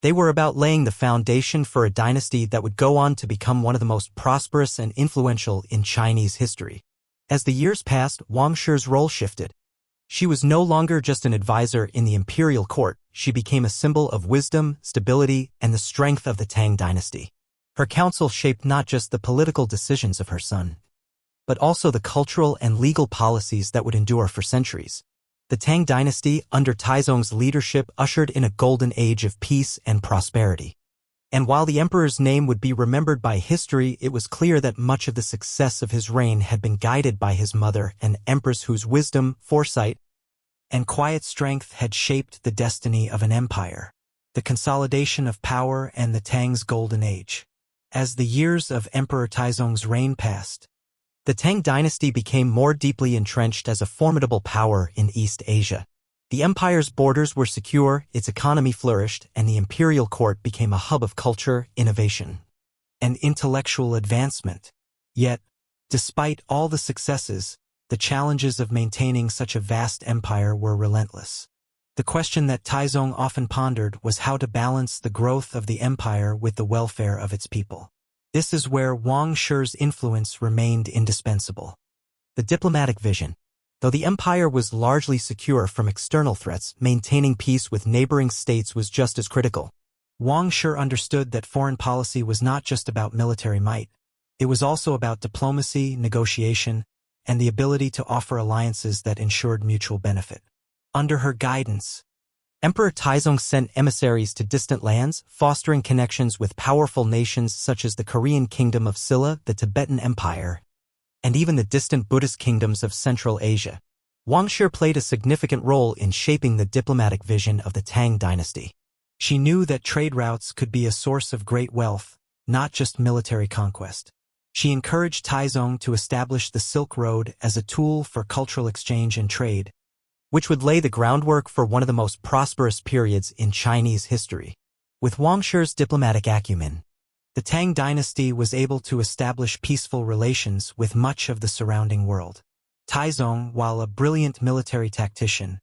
They were about laying the foundation for a dynasty that would go on to become one of the most prosperous and influential in Chinese history. As the years passed, Wang Shi's role shifted. She was no longer just an advisor in the imperial court, she became a symbol of wisdom, stability, and the strength of the Tang Dynasty. Her counsel shaped not just the political decisions of her son, but also the cultural and legal policies that would endure for centuries. The Tang Dynasty, under Taizong's leadership, ushered in a golden age of peace and prosperity. And while the emperor's name would be remembered by history, it was clear that much of the success of his reign had been guided by his mother, an empress whose wisdom, foresight, and quiet strength had shaped the destiny of an empire. The consolidation of power and the Tang's golden age. As the years of Emperor Taizong's reign passed, the Tang Dynasty became more deeply entrenched as a formidable power in East Asia. The empire's borders were secure, its economy flourished, and the imperial court became a hub of culture, innovation, and intellectual advancement. Yet, despite all the successes, the challenges of maintaining such a vast empire were relentless. The question that Taizong often pondered was how to balance the growth of the empire with the welfare of its people. This is where Wang Shi's influence remained indispensable. The diplomatic vision. Though the empire was largely secure from external threats, maintaining peace with neighboring states was just as critical. Wang Shi understood that foreign policy was not just about military might. It was also about diplomacy, negotiation, and the ability to offer alliances that ensured mutual benefit. Under her guidance, Emperor Taizong sent emissaries to distant lands, fostering connections with powerful nations such as the Korean Kingdom of Silla, the Tibetan Empire, and even the distant Buddhist kingdoms of Central Asia. Wang Shi played a significant role in shaping the diplomatic vision of the Tang Dynasty. She knew that trade routes could be a source of great wealth, not just military conquest. She encouraged Taizong to establish the Silk Road as a tool for cultural exchange and trade, which would lay the groundwork for one of the most prosperous periods in Chinese history. With Wang Shi's diplomatic acumen, the Tang Dynasty was able to establish peaceful relations with much of the surrounding world. Taizong, while a brilliant military tactician,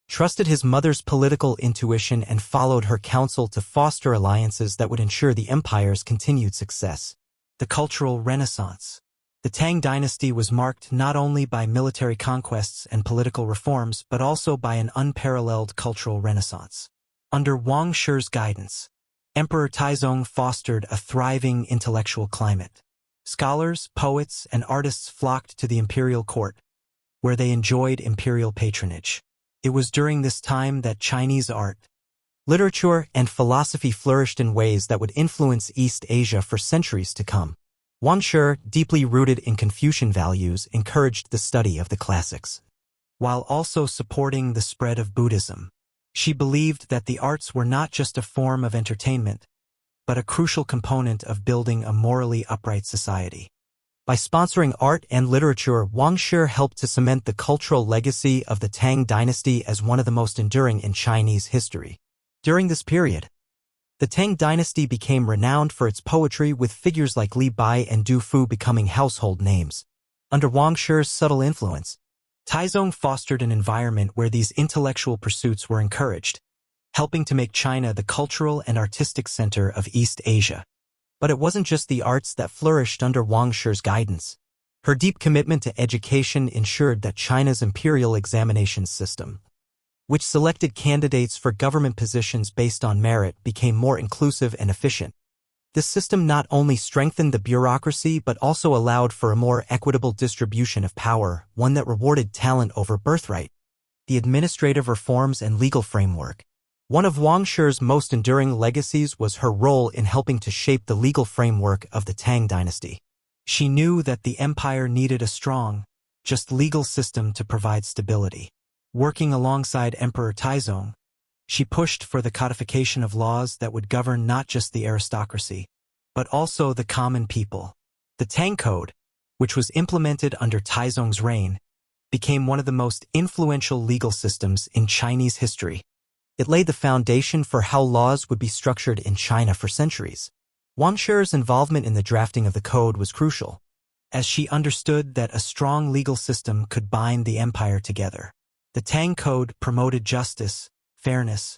trusted his mother's political intuition and followed her counsel to foster alliances that would ensure the empire's continued success. The cultural renaissance. The Tang Dynasty was marked not only by military conquests and political reforms, but also by an unparalleled cultural renaissance. Under Wang Shi's guidance, Emperor Taizong fostered a thriving intellectual climate. Scholars, poets, and artists flocked to the imperial court, where they enjoyed imperial patronage. It was during this time that Chinese art, literature, and philosophy flourished in ways that would influence East Asia for centuries to come. Wang Shi, deeply rooted in Confucian values, encouraged the study of the classics, while also supporting the spread of Buddhism. She believed that the arts were not just a form of entertainment, but a crucial component of building a morally upright society. By sponsoring art and literature, Wang Shi helped to cement the cultural legacy of the Tang Dynasty as one of the most enduring in Chinese history. During this period, the Tang Dynasty became renowned for its poetry, with figures like Li Bai and Du Fu becoming household names. Under Wang Shi's subtle influence, Taizong fostered an environment where these intellectual pursuits were encouraged, helping to make China the cultural and artistic center of East Asia. But it wasn't just the arts that flourished under Wang Shi's guidance. Her deep commitment to education ensured that China's imperial examinations system, which selected candidates for government positions based on merit, became more inclusive and efficient. This system not only strengthened the bureaucracy but also allowed for a more equitable distribution of power, one that rewarded talent over birthright. The administrative reforms and legal framework. One of Wang Shi's most enduring legacies was her role in helping to shape the legal framework of the Tang Dynasty. She knew that the empire needed a strong, just legal system to provide stability. Working alongside Emperor Taizong, she pushed for the codification of laws that would govern not just the aristocracy, but also the common people. The Tang Code, which was implemented under Taizong's reign, became one of the most influential legal systems in Chinese history. It laid the foundation for how laws would be structured in China for centuries. Wang Shi's involvement in the drafting of the code was crucial. as she understood that a strong legal system could bind the empire together. The Tang Code promoted justice, fairness,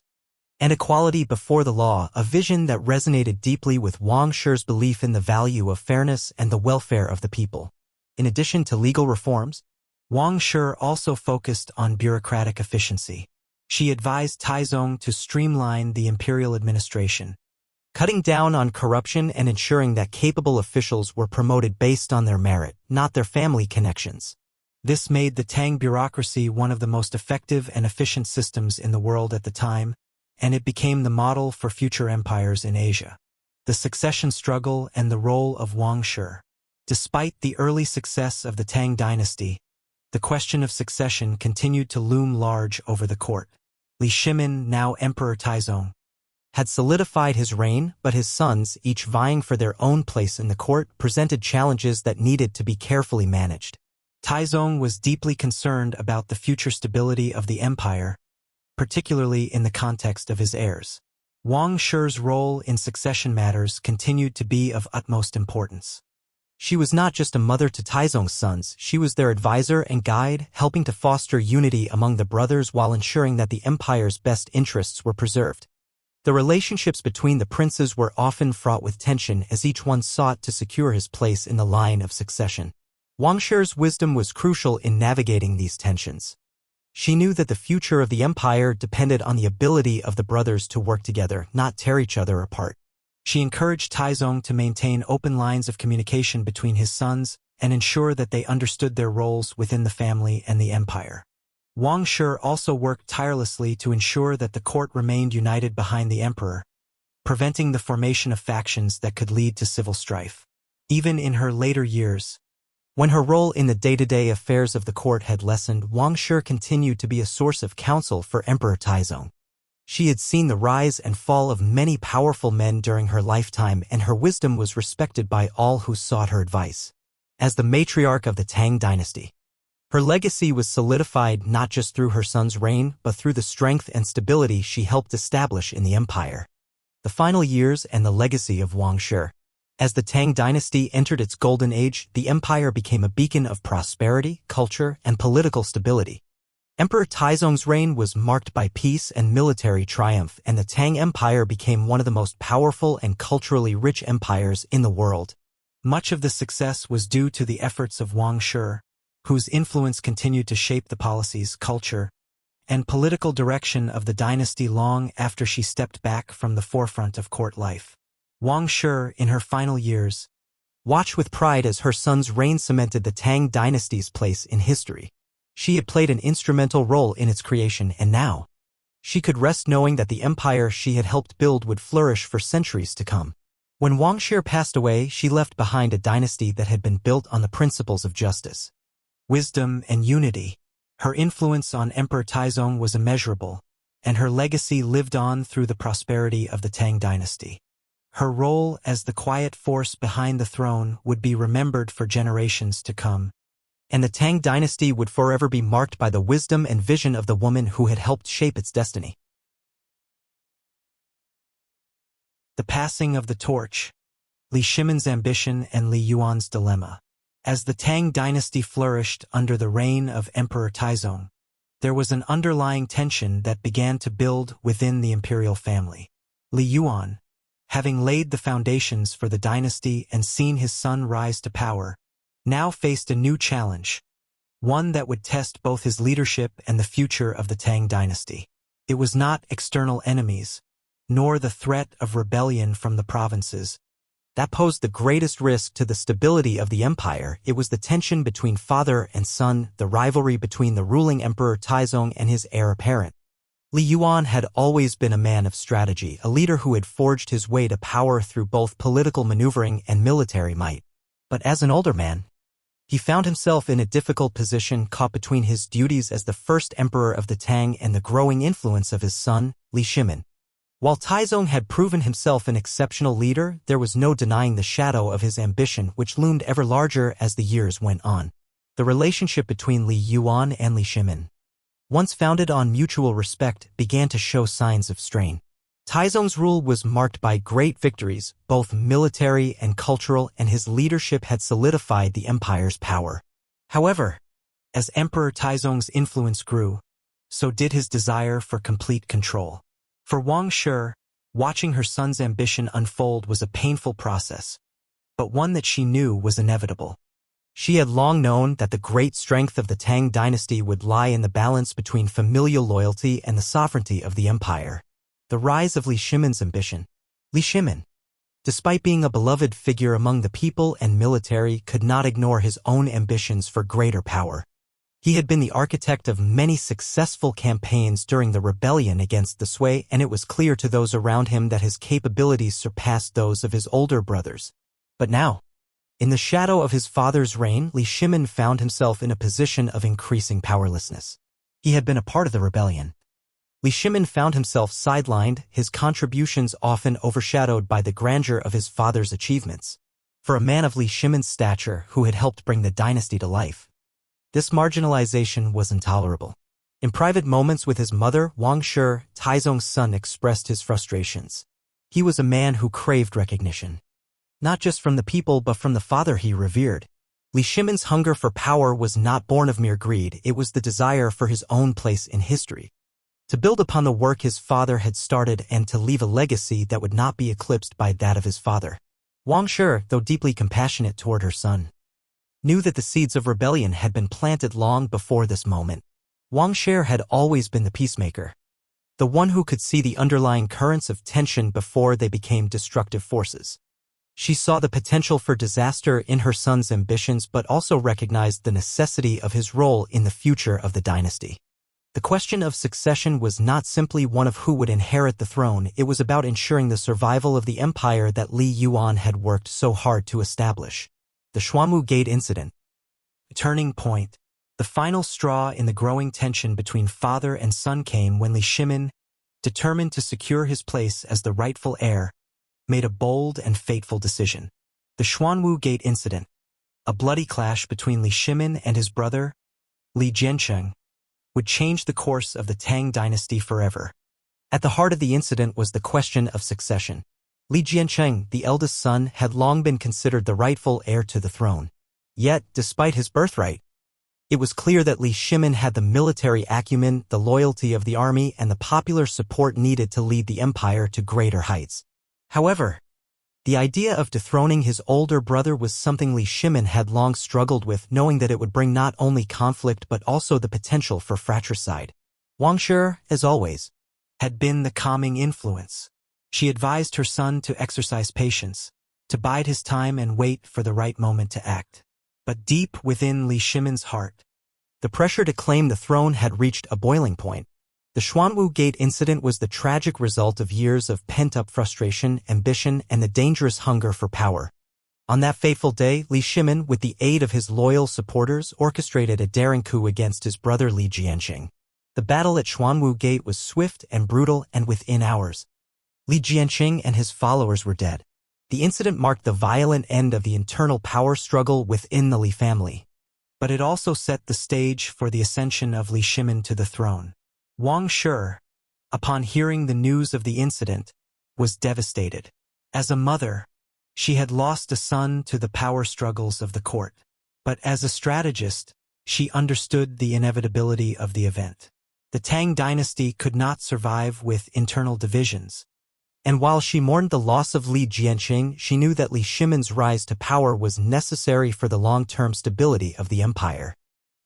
and equality before the law, a vision that resonated deeply with Wang Shi's belief in the value of fairness and the welfare of the people. In addition to legal reforms, Wang Shi also focused on bureaucratic efficiency. She advised Taizong to streamline the imperial administration, cutting down on corruption and ensuring that capable officials were promoted based on their merit, not their family connections. This made the Tang bureaucracy one of the most effective and efficient systems in the world at the time, and it became the model for future empires in Asia. The succession struggle and the role of Wang Shi. Despite the early success of the Tang Dynasty, the question of succession continued to loom large over the court. Li Shimin, now Emperor Taizong, had solidified his reign, but his sons, each vying for their own place in the court, presented challenges that needed to be carefully managed. Taizong was deeply concerned about the future stability of the empire, particularly in the context of his heirs. Wang Shi's role in succession matters continued to be of utmost importance. She was not just a mother to Taizong's sons, she was their advisor and guide, helping to foster unity among the brothers while ensuring that the empire's best interests were preserved. The relationships between the princes were often fraught with tension as each one sought to secure his place in the line of succession. Wang Shi's wisdom was crucial in navigating these tensions. She knew that the future of the empire depended on the ability of the brothers to work together, not tear each other apart. She encouraged Taizong to maintain open lines of communication between his sons and ensure that they understood their roles within the family and the empire. Wang Shi also worked tirelessly to ensure that the court remained united behind the emperor, preventing the formation of factions that could lead to civil strife. Even in her later years, when her role in the day-to-day affairs of the court had lessened, Wang Shi continued to be a source of counsel for Emperor Taizong. She had seen the rise and fall of many powerful men during her lifetime, and her wisdom was respected by all who sought her advice. As the matriarch of the Tang Dynasty, her legacy was solidified not just through her son's reign, but through the strength and stability she helped establish in the empire. The final years and the legacy of Wang Shi. As the Tang Dynasty entered its golden age, the empire became a beacon of prosperity, culture, and political stability. Emperor Taizong's reign was marked by peace and military triumph, and the Tang Empire became one of the most powerful and culturally rich empires in the world. Much of the success was due to the efforts of Wang Shi, whose influence continued to shape the policies, culture, and political direction of the dynasty long after she stepped back from the forefront of court life. Wang Shi, in her final years, watched with pride as her son's reign cemented the Tang Dynasty's place in history. She had played an instrumental role in its creation, and now she could rest knowing that the empire she had helped build would flourish for centuries to come. When Wang Shi passed away, she left behind a dynasty that had been built on the principles of justice, wisdom, and unity. Her influence on Emperor Taizong was immeasurable, and her legacy lived on through the prosperity of the Tang Dynasty. Her role as the quiet force behind the throne would be remembered for generations to come, and the Tang Dynasty would forever be marked by the wisdom and vision of the woman who had helped shape its destiny. The passing of the torch, Li Shimin's ambition and Li Yuan's dilemma. As the Tang Dynasty flourished under the reign of Emperor Taizong, there was an underlying tension that began to build within the imperial family. Li Yuan, having laid the foundations for the dynasty and seen his son rise to power, now faced a new challenge, one that would test both his leadership and the future of the Tang Dynasty. It was not external enemies, nor the threat of rebellion from the provinces that posed the greatest risk to the stability of the empire. It was the tension between father and son, the rivalry between the ruling Emperor Taizong and his heir apparent. Li Yuan had always been a man of strategy, a leader who had forged his way to power through both political maneuvering and military might. But as an older man, he found himself in a difficult position, caught between his duties as the first emperor of the Tang and the growing influence of his son, Li Shimin. While Taizong had proven himself an exceptional leader, there was no denying the shadow of his ambition, which loomed ever larger as the years went on. The relationship between Li Yuan and Li Shimin, once founded on mutual respect, began to show signs of strain. Taizong's rule was marked by great victories, both military and cultural, and his leadership had solidified the empire's power. However, as Emperor Taizong's influence grew, so did his desire for complete control. For Wang Shi, watching her son's ambition unfold was a painful process, but one that she knew was inevitable. She had long known that the great strength of the Tang Dynasty would lie in the balance between familial loyalty and the sovereignty of the empire. The rise of Li Shimin's ambition. Li Shimin, despite being a beloved figure among the people and military, could not ignore his own ambitions for greater power. He had been the architect of many successful campaigns during the rebellion against the Sui, and it was clear to those around him that his capabilities surpassed those of his older brothers. But now, in the shadow of his father's reign, Li Shimin found himself in a position of increasing powerlessness. He had been a part of the rebellion. Li Shimin found himself sidelined, his contributions often overshadowed by the grandeur of his father's achievements. For a man of Li Shimin's stature who had helped bring the dynasty to life, this marginalization was intolerable. In private moments with his mother, Wang Shi, Taizong's son, expressed his frustrations. He was a man who craved recognition, not just from the people but from the father he revered. Li Shimin's hunger for power was not born of mere greed, it was the desire for his own place in history, to build upon the work his father had started and to leave a legacy that would not be eclipsed by that of his father. Wang Shi, though deeply compassionate toward her son, knew that the seeds of rebellion had been planted long before this moment. Wang Shi had always been the peacemaker, the one who could see the underlying currents of tension before they became destructive forces. She saw the potential for disaster in her son's ambitions but also recognized the necessity of his role in the future of the dynasty. The question of succession was not simply one of who would inherit the throne, it was about ensuring the survival of the empire that Li Yuan had worked so hard to establish. The Xuanwu Gate Incident. A turning point. The final straw in the growing tension between father and son came when Li Shimin, determined to secure his place as the rightful heir, made a bold and fateful decision. The Xuanwu Gate Incident. A bloody clash between Li Shimin and his brother, Li Jiancheng, would change the course of the Tang Dynasty forever. At the heart of the incident was the question of succession. Li Jiancheng, the eldest son, had long been considered the rightful heir to the throne. Yet, despite his birthright, it was clear that Li Shimin had the military acumen, the loyalty of the army, and the popular support needed to lead the empire to greater heights. However, the idea of dethroning his older brother was something Li Shimin had long struggled with, knowing that it would bring not only conflict but also the potential for fratricide. Wang Shi, as always, had been the calming influence. She advised her son to exercise patience, to bide his time and wait for the right moment to act. But deep within Li Shimin's heart, the pressure to claim the throne had reached a boiling point. The Xuanwu Gate Incident was the tragic result of years of pent-up frustration, ambition, and the dangerous hunger for power. On that fateful day, Li Shimin, with the aid of his loyal supporters, orchestrated a daring coup against his brother Li Jiancheng. The battle at Xuanwu Gate was swift and brutal, and within hours, Li Jiancheng and his followers were dead. The incident marked the violent end of the internal power struggle within the Li family. But it also set the stage for the ascension of Li Shimin to the throne. Wang Shi, upon hearing the news of the incident, was devastated. As a mother, she had lost a son to the power struggles of the court. But as a strategist, she understood the inevitability of the event. The Tang Dynasty could not survive with internal divisions. And while she mourned the loss of Li Jiancheng, she knew that Li Shimin's rise to power was necessary for the long-term stability of the empire.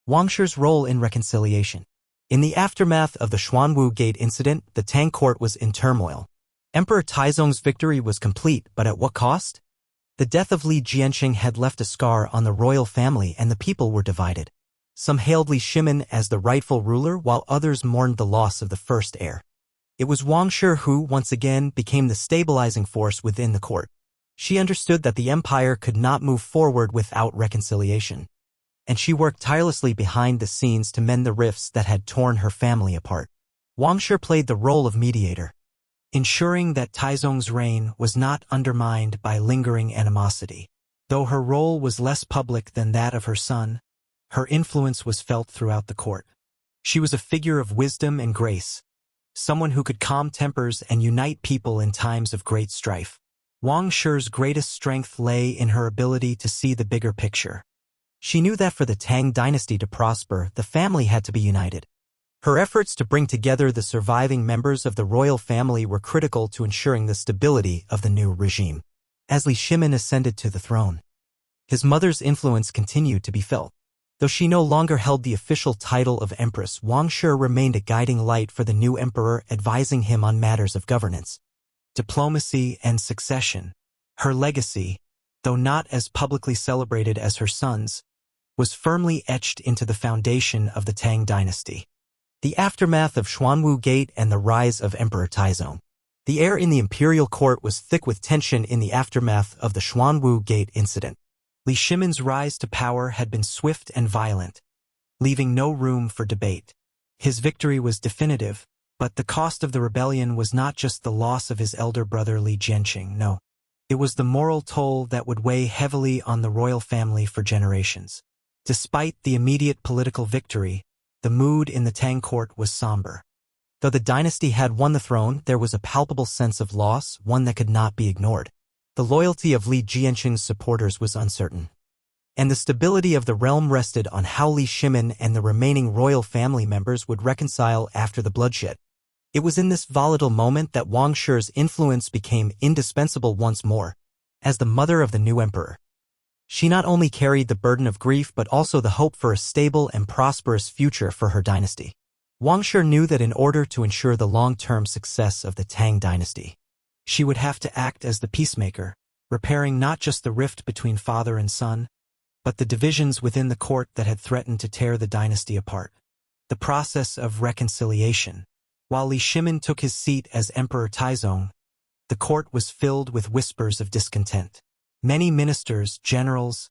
Wang Shi's role in reconciliation. In the aftermath of the Xuanwu Gate Incident, the Tang court was in turmoil. Emperor Taizong's victory was complete, but at what cost? The death of Li Jiancheng had left a scar on the royal family and the people were divided. Some hailed Li Shimin as the rightful ruler while others mourned the loss of the first heir. It was Wang Shi who, once again, became the stabilizing force within the court. She understood that the empire could not move forward without reconciliation, and she worked tirelessly behind the scenes to mend the rifts that had torn her family apart. Wang Shi played the role of mediator, ensuring that Taizong's reign was not undermined by lingering animosity. Though her role was less public than that of her son, her influence was felt throughout the court. She was a figure of wisdom and grace, someone who could calm tempers and unite people in times of great strife. Wang Shi's greatest strength lay in her ability to see the bigger picture. She knew that for the Tang Dynasty to prosper, the family had to be united. Her efforts to bring together the surviving members of the royal family were critical to ensuring the stability of the new regime. As Li Shimin ascended to the throne, his mother's influence continued to be felt. Though she no longer held the official title of Empress, Wang Shi remained a guiding light for the new emperor, advising him on matters of governance, diplomacy, and succession. Her legacy, though not as publicly celebrated as her son's, was firmly etched into the foundation of the Tang Dynasty. The aftermath of Xuanwu Gate and the rise of Emperor Taizong. The air in the imperial court was thick with tension in the aftermath of the Xuanwu Gate Incident. Li Shimin's rise to power had been swift and violent, leaving no room for debate. His victory was definitive, but the cost of the rebellion was not just the loss of his elder brother Li Jianqing, no. It was the moral toll that would weigh heavily on the royal family for generations. Despite the immediate political victory, the mood in the Tang court was somber. Though the dynasty had won the throne, there was a palpable sense of loss, one that could not be ignored. The loyalty of Li Jianqing's supporters was uncertain, and the stability of the realm rested on how Li Shimin and the remaining royal family members would reconcile after the bloodshed. It was in this volatile moment that Wang Shi's influence became indispensable once more. As the mother of the new emperor, she not only carried the burden of grief but also the hope for a stable and prosperous future for her dynasty. Wang Shi knew that in order to ensure the long-term success of the Tang Dynasty, she would have to act as the peacemaker, repairing not just the rift between father and son, but the divisions within the court that had threatened to tear the dynasty apart. The process of reconciliation. While Li Shimin took his seat as Emperor Taizong, the court was filled with whispers of discontent. Many ministers, generals,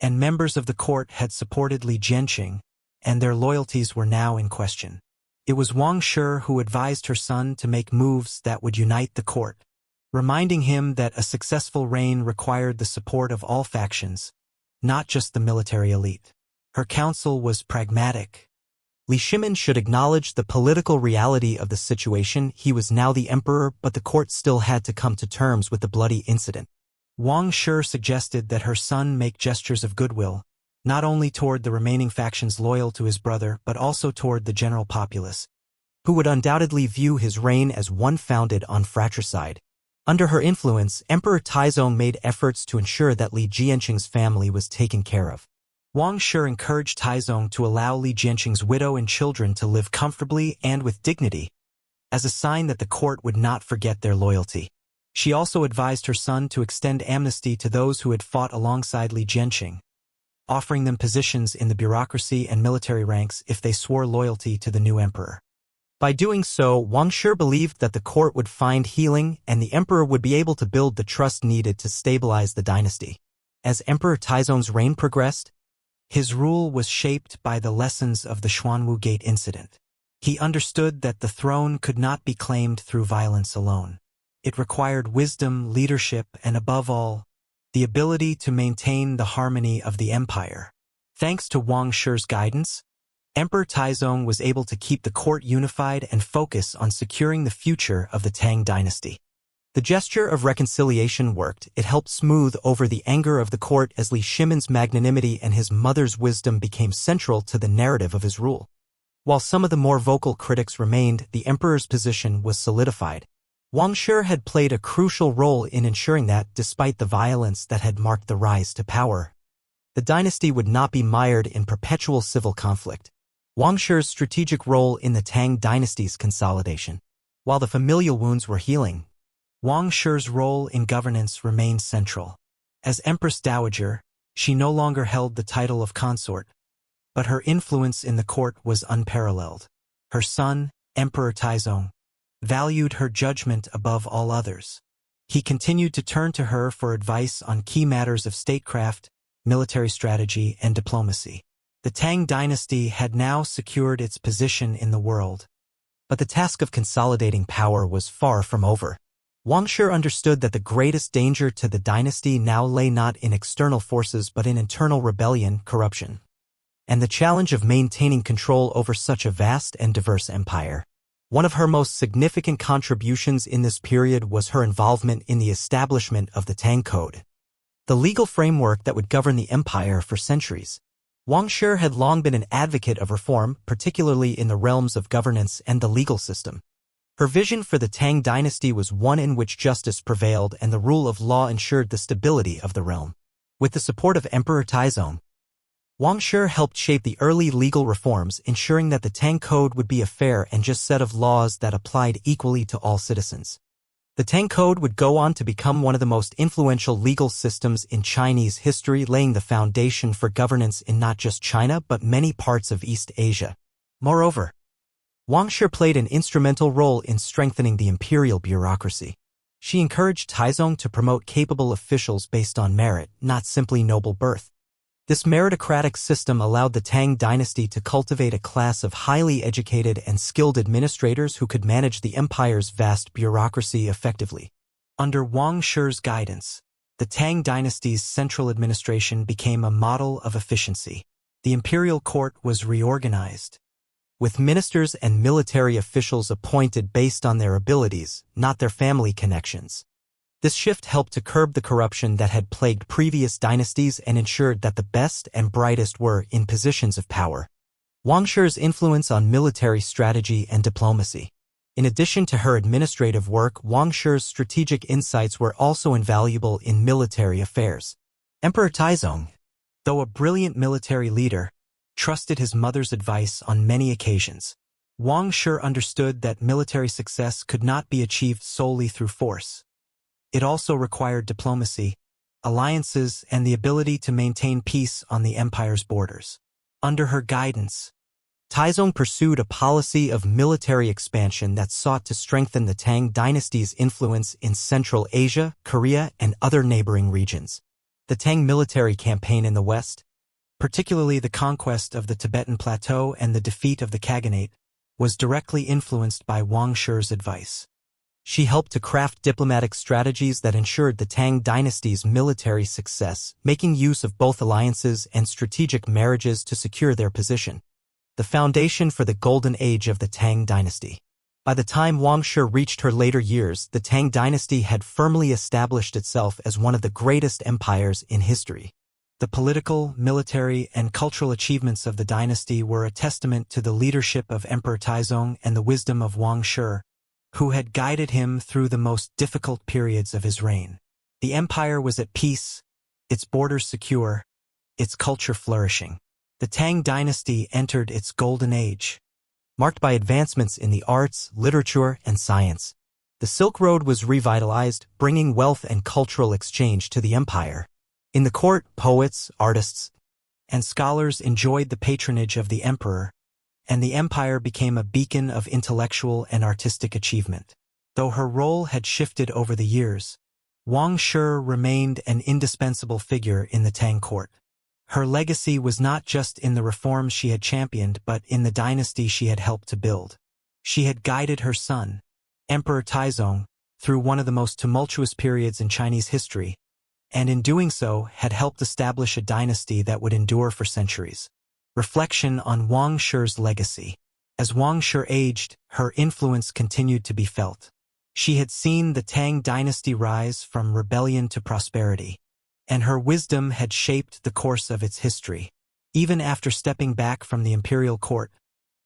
and members of the court had supported Li Jianqing, and their loyalties were now in question. It was Wang Shi who advised her son to make moves that would unite the court, reminding him that a successful reign required the support of all factions, not just the military elite. Her counsel was pragmatic. Li Shimin should acknowledge the political reality of the situation. He was now the emperor, but the court still had to come to terms with the bloody incident. Wang Shi suggested that her son make gestures of goodwill, not only toward the remaining factions loyal to his brother, but also toward the general populace, who would undoubtedly view his reign as one founded on fratricide. Under her influence, Emperor Taizong made efforts to ensure that Li Jianqing's family was taken care of. Wang Shi encouraged Taizong to allow Li Jianqing's widow and children to live comfortably and with dignity, as a sign that the court would not forget their loyalty. She also advised her son to extend amnesty to those who had fought alongside Li Jianqing, offering them positions in the bureaucracy and military ranks if they swore loyalty to the new emperor. By doing so, Wang Shi believed that the court would find healing and the emperor would be able to build the trust needed to stabilize the dynasty. As Emperor Taizong's reign progressed, his rule was shaped by the lessons of the Xuanwu Gate Incident. He understood that the throne could not be claimed through violence alone. It required wisdom, leadership, and above all, the ability to maintain the harmony of the empire. Thanks to Wang Shi's guidance, Emperor Taizong was able to keep the court unified and focus on securing the future of the Tang Dynasty. The gesture of reconciliation worked. It helped smooth over the anger of the court as Li Shimin's magnanimity and his mother's wisdom became central to the narrative of his rule. While some of the more vocal critics remained, the emperor's position was solidified. Wang Shi had played a crucial role in ensuring that, despite the violence that had marked the rise to power, the dynasty would not be mired in perpetual civil conflict. Wang Shi's strategic role in the Tang Dynasty's consolidation. While the familial wounds were healing, Wang Shi's role in governance remained central. As Empress Dowager, she no longer held the title of consort, but her influence in the court was unparalleled. Her son, Emperor Taizong, valued her judgment above all others. He continued to turn to her for advice on key matters of statecraft, military strategy, and diplomacy. The Tang Dynasty had now secured its position in the world, but the task of consolidating power was far from over. Wang Shi understood that the greatest danger to the dynasty now lay not in external forces but in internal rebellion, corruption, and the challenge of maintaining control over such a vast and diverse empire. One of her most significant contributions in this period was her involvement in the establishment of the Tang Code, the legal framework that would govern the empire for centuries. Wang Shi had long been an advocate of reform, particularly in the realms of governance and the legal system. Her vision for the Tang Dynasty was one in which justice prevailed and the rule of law ensured the stability of the realm. With the support of Emperor Taizong, Wang Shi helped shape the early legal reforms, ensuring that the Tang Code would be a fair and just set of laws that applied equally to all citizens. The Tang Code would go on to become one of the most influential legal systems in Chinese history, laying the foundation for governance in not just China but many parts of East Asia. Moreover, Wang Shi played an instrumental role in strengthening the imperial bureaucracy. She encouraged Taizong to promote capable officials based on merit, not simply noble birth. This meritocratic system allowed the Tang Dynasty to cultivate a class of highly educated and skilled administrators who could manage the empire's vast bureaucracy effectively. Under Wang Shi's guidance, the Tang Dynasty's central administration became a model of efficiency. The imperial court was reorganized, with ministers and military officials appointed based on their abilities, not their family connections. This shift helped to curb the corruption that had plagued previous dynasties and ensured that the best and brightest were in positions of power. Wang Shi's influence on military strategy and diplomacy. In addition to her administrative work, Wang Shi's strategic insights were also invaluable in military affairs. Emperor Taizong, though a brilliant military leader, trusted his mother's advice on many occasions. Wang Shi understood that military success could not be achieved solely through force. It also required diplomacy, alliances, and the ability to maintain peace on the empire's borders. Under her guidance, Taizong pursued a policy of military expansion that sought to strengthen the Tang Dynasty's influence in Central Asia, Korea, and other neighboring regions. The Tang military campaign in the West, particularly the conquest of the Tibetan Plateau and the defeat of the Khaganate, was directly influenced by Wang Shi's advice. She helped to craft diplomatic strategies that ensured the Tang Dynasty's military success, making use of both alliances and strategic marriages to secure their position. The foundation for the golden age of the Tang Dynasty. By the time Wang Shi reached her later years, the Tang Dynasty had firmly established itself as one of the greatest empires in history. The political, military, and cultural achievements of the dynasty were a testament to the leadership of Emperor Taizong and the wisdom of Wang Shi, who had guided him through the most difficult periods of his reign. The empire was at peace, its borders secure, its culture flourishing. The Tang Dynasty entered its golden age, marked by advancements in the arts, literature, and science. The Silk Road was revitalized, bringing wealth and cultural exchange to the empire. In the court, poets, artists, and scholars enjoyed the patronage of the emperor, and the empire became a beacon of intellectual and artistic achievement. Though her role had shifted over the years, Wang Shi remained an indispensable figure in the Tang court. Her legacy was not just in the reforms she had championed but in the dynasty she had helped to build. She had guided her son, Emperor Taizong, through one of the most tumultuous periods in Chinese history, and in doing so had helped establish a dynasty that would endure for centuries. Reflection on Wang Shi's legacy. As Wang Shi aged, her influence continued to be felt. She had seen the Tang Dynasty rise from rebellion to prosperity, and her wisdom had shaped the course of its history. Even after stepping back from the imperial court,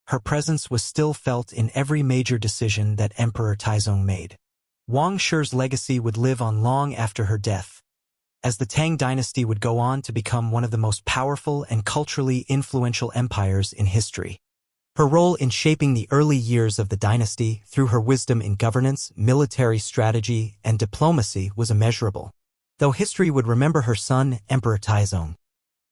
her presence was still felt in every major decision that Emperor Taizong made. Wang Shi's legacy would live on long after her death, as the Tang Dynasty would go on to become one of the most powerful and culturally influential empires in history. Her role in shaping the early years of the dynasty through her wisdom in governance, military strategy, and diplomacy was immeasurable, though history would remember her son, Emperor Taizong.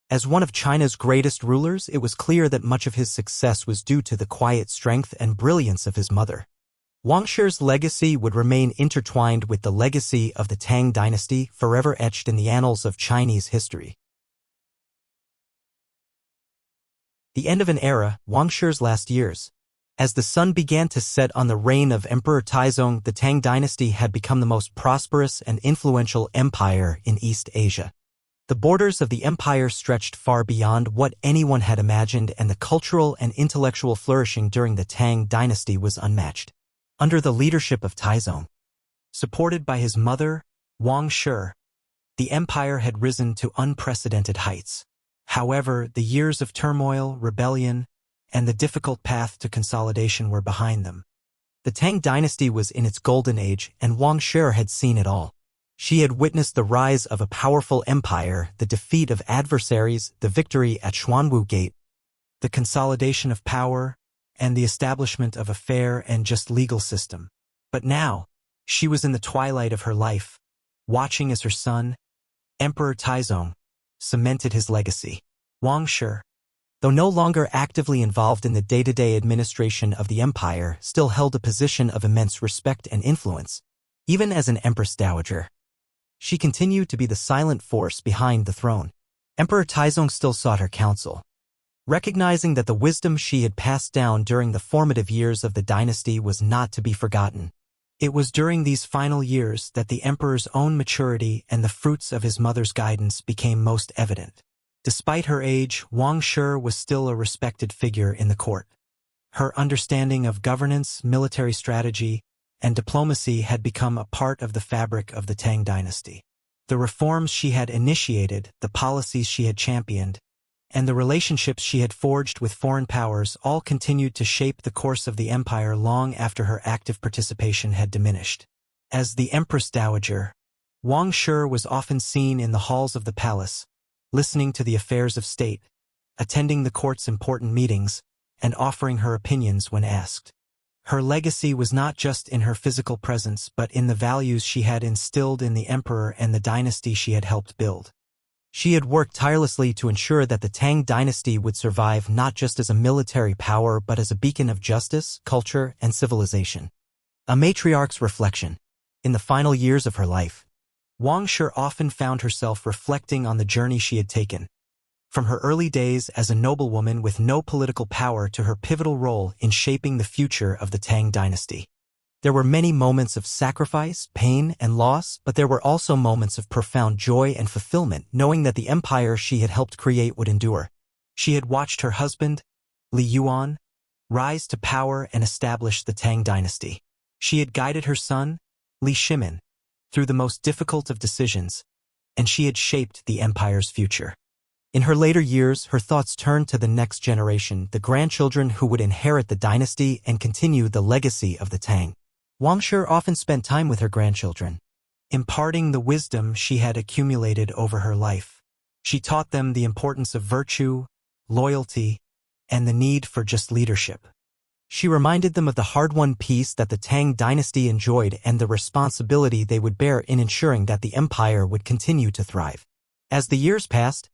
As one of China's greatest rulers, it was clear that much of his success was due to the quiet strength and brilliance of his mother. Wang Shi's legacy would remain intertwined with the legacy of the Tang Dynasty, forever etched in the annals of Chinese history. The end of an era, Wang Shi's last years. As the sun began to set on the reign of Emperor Taizong, the Tang Dynasty had become the most prosperous and influential empire in East Asia. The borders of the empire stretched far beyond what anyone had imagined, and the cultural and intellectual flourishing during the Tang Dynasty was unmatched. Under the leadership of Taizong, supported by his mother, Wang Shi, the empire had risen to unprecedented heights. However, the years of turmoil, rebellion, and the difficult path to consolidation were behind them. The Tang Dynasty was in its golden age, and Wang Shi had seen it all. She had witnessed the rise of a powerful empire, the defeat of adversaries, the victory at Xuanwu Gate, the consolidation of power, and the establishment of a fair and just legal system. But now, she was in the twilight of her life, watching as her son, Emperor Taizong, cemented his legacy. Wang Shi, though no longer actively involved in the day-to-day administration of the empire, still held a position of immense respect and influence. Even as an Empress Dowager, she continued to be the silent force behind the throne. Emperor Taizong still sought her counsel. Recognizing that the wisdom she had passed down during the formative years of the dynasty was not to be forgotten. It was during these final years that the emperor's own maturity and the fruits of his mother's guidance became most evident. Despite her age, Wang Shi was still a respected figure in the court. Her understanding of governance, military strategy, and diplomacy had become a part of the fabric of the Tang Dynasty. The reforms she had initiated, the policies she had championed, and the relationships she had forged with foreign powers all continued to shape the course of the empire long after her active participation had diminished. As the Empress Dowager, Wang Shi was often seen in the halls of the palace, listening to the affairs of state, attending the court's important meetings, and offering her opinions when asked. Her legacy was not just in her physical presence but in the values she had instilled in the emperor and the dynasty she had helped build. She had worked tirelessly to ensure that the Tang Dynasty would survive not just as a military power but as a beacon of justice, culture, and civilization. A matriarch's reflection. In the final years of her life, Wang Shi often found herself reflecting on the journey she had taken. From her early days as a noblewoman with no political power to her pivotal role in shaping the future of the Tang Dynasty. There were many moments of sacrifice, pain, and loss, but there were also moments of profound joy and fulfillment, knowing that the empire she had helped create would endure. She had watched her husband, Li Yuan, rise to power and establish the Tang Dynasty. She had guided her son, Li Shimin, through the most difficult of decisions, and she had shaped the empire's future. In her later years, her thoughts turned to the next generation, the grandchildren who would inherit the dynasty and continue the legacy of the Tang. Wang Shi often spent time with her grandchildren, imparting the wisdom she had accumulated over her life. She taught them the importance of virtue, loyalty, and the need for just leadership. She reminded them of the hard-won peace that the Tang Dynasty enjoyed and the responsibility they would bear in ensuring that the empire would continue to thrive. As the years passed,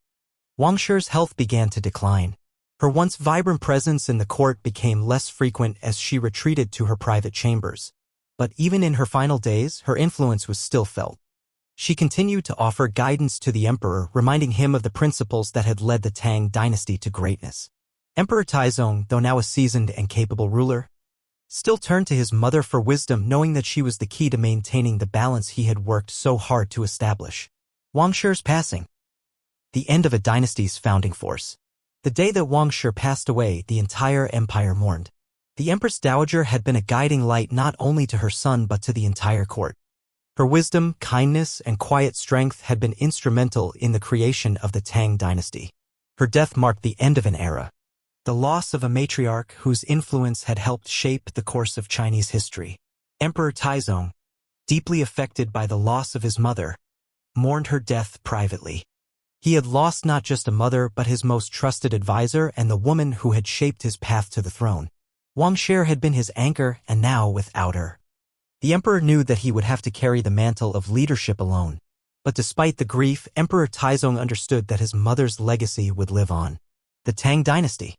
Wang Shi's health began to decline. Her once vibrant presence in the court became less frequent as she retreated to her private chambers. But even in her final days, her influence was still felt. She continued to offer guidance to the emperor, reminding him of the principles that had led the Tang Dynasty to greatness. Emperor Taizong, though now a seasoned and capable ruler, still turned to his mother for wisdom, knowing that she was the key to maintaining the balance he had worked so hard to establish. Wang Shi's passing. The end of a dynasty's founding force. The day that Wang Shi passed away, the entire empire mourned. The Empress Dowager had been a guiding light not only to her son but to the entire court. Her wisdom, kindness, and quiet strength had been instrumental in the creation of the Tang Dynasty. Her death marked the end of an era, the loss of a matriarch whose influence had helped shape the course of Chinese history. Emperor Taizong, deeply affected by the loss of his mother, mourned her death privately. He had lost not just a mother but his most trusted advisor and the woman who had shaped his path to the throne. Wang Shi had been his anchor, and now without her, the emperor knew that he would have to carry the mantle of leadership alone. But despite the grief, Emperor Taizong understood that his mother's legacy would live on. The Tang Dynasty,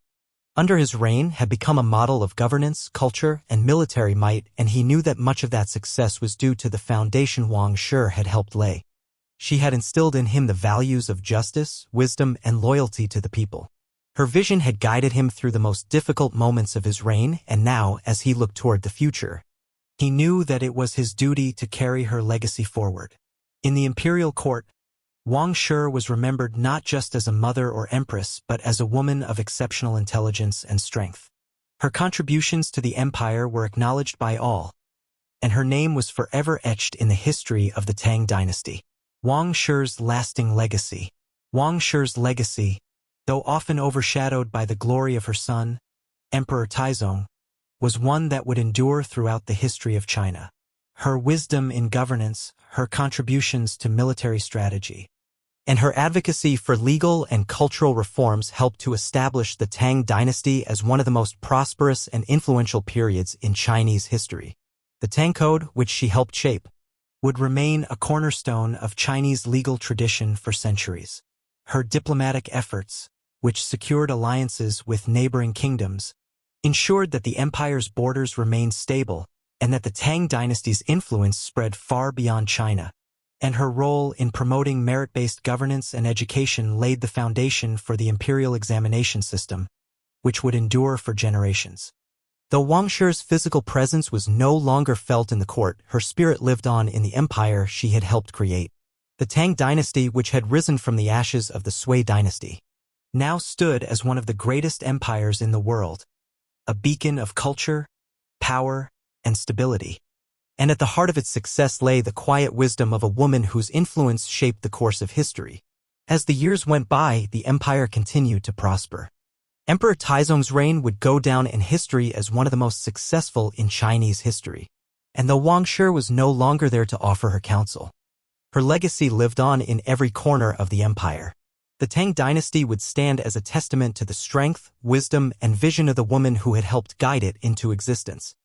under his reign, had become a model of governance, culture, and military might, and he knew that much of that success was due to the foundation Wang Shi had helped lay. She had instilled in him the values of justice, wisdom, and loyalty to the people. Her vision had guided him through the most difficult moments of his reign, and now, as he looked toward the future, he knew that it was his duty to carry her legacy forward. In the imperial court, Wang Shi was remembered not just as a mother or empress but as a woman of exceptional intelligence and strength. Her contributions to the empire were acknowledged by all, and her name was forever etched in the history of the Tang Dynasty. Wang Shi's lasting legacy. Wang Shi's legacy, though often overshadowed by the glory of her son, Emperor Taizong, was one that would endure throughout the history of China. Her wisdom in governance, her contributions to military strategy, and her advocacy for legal and cultural reforms helped to establish the Tang Dynasty as one of the most prosperous and influential periods in Chinese history. The Tang Code, which she helped shape, would remain a cornerstone of Chinese legal tradition for centuries. Her diplomatic efforts, which secured alliances with neighboring kingdoms, ensured that the empire's borders remained stable and that the Tang Dynasty's influence spread far beyond China. And her role in promoting merit-based governance and education laid the foundation for the imperial examination system, which would endure for generations. Though Wang Shi's physical presence was no longer felt in the court, her spirit lived on in the empire she had helped create. The Tang Dynasty, which had risen from the ashes of the Sui Dynasty, now stood as one of the greatest empires in the world, a beacon of culture, power, and stability. And at the heart of its success lay the quiet wisdom of a woman whose influence shaped the course of history. As the years went by, the empire continued to prosper. Emperor Taizong's reign would go down in history as one of the most successful in Chinese history. And though Wang Shi was no longer there to offer her counsel, her legacy lived on in every corner of the empire. The Tang Dynasty would stand as a testament to the strength, wisdom, and vision of the woman who had helped guide it into existence.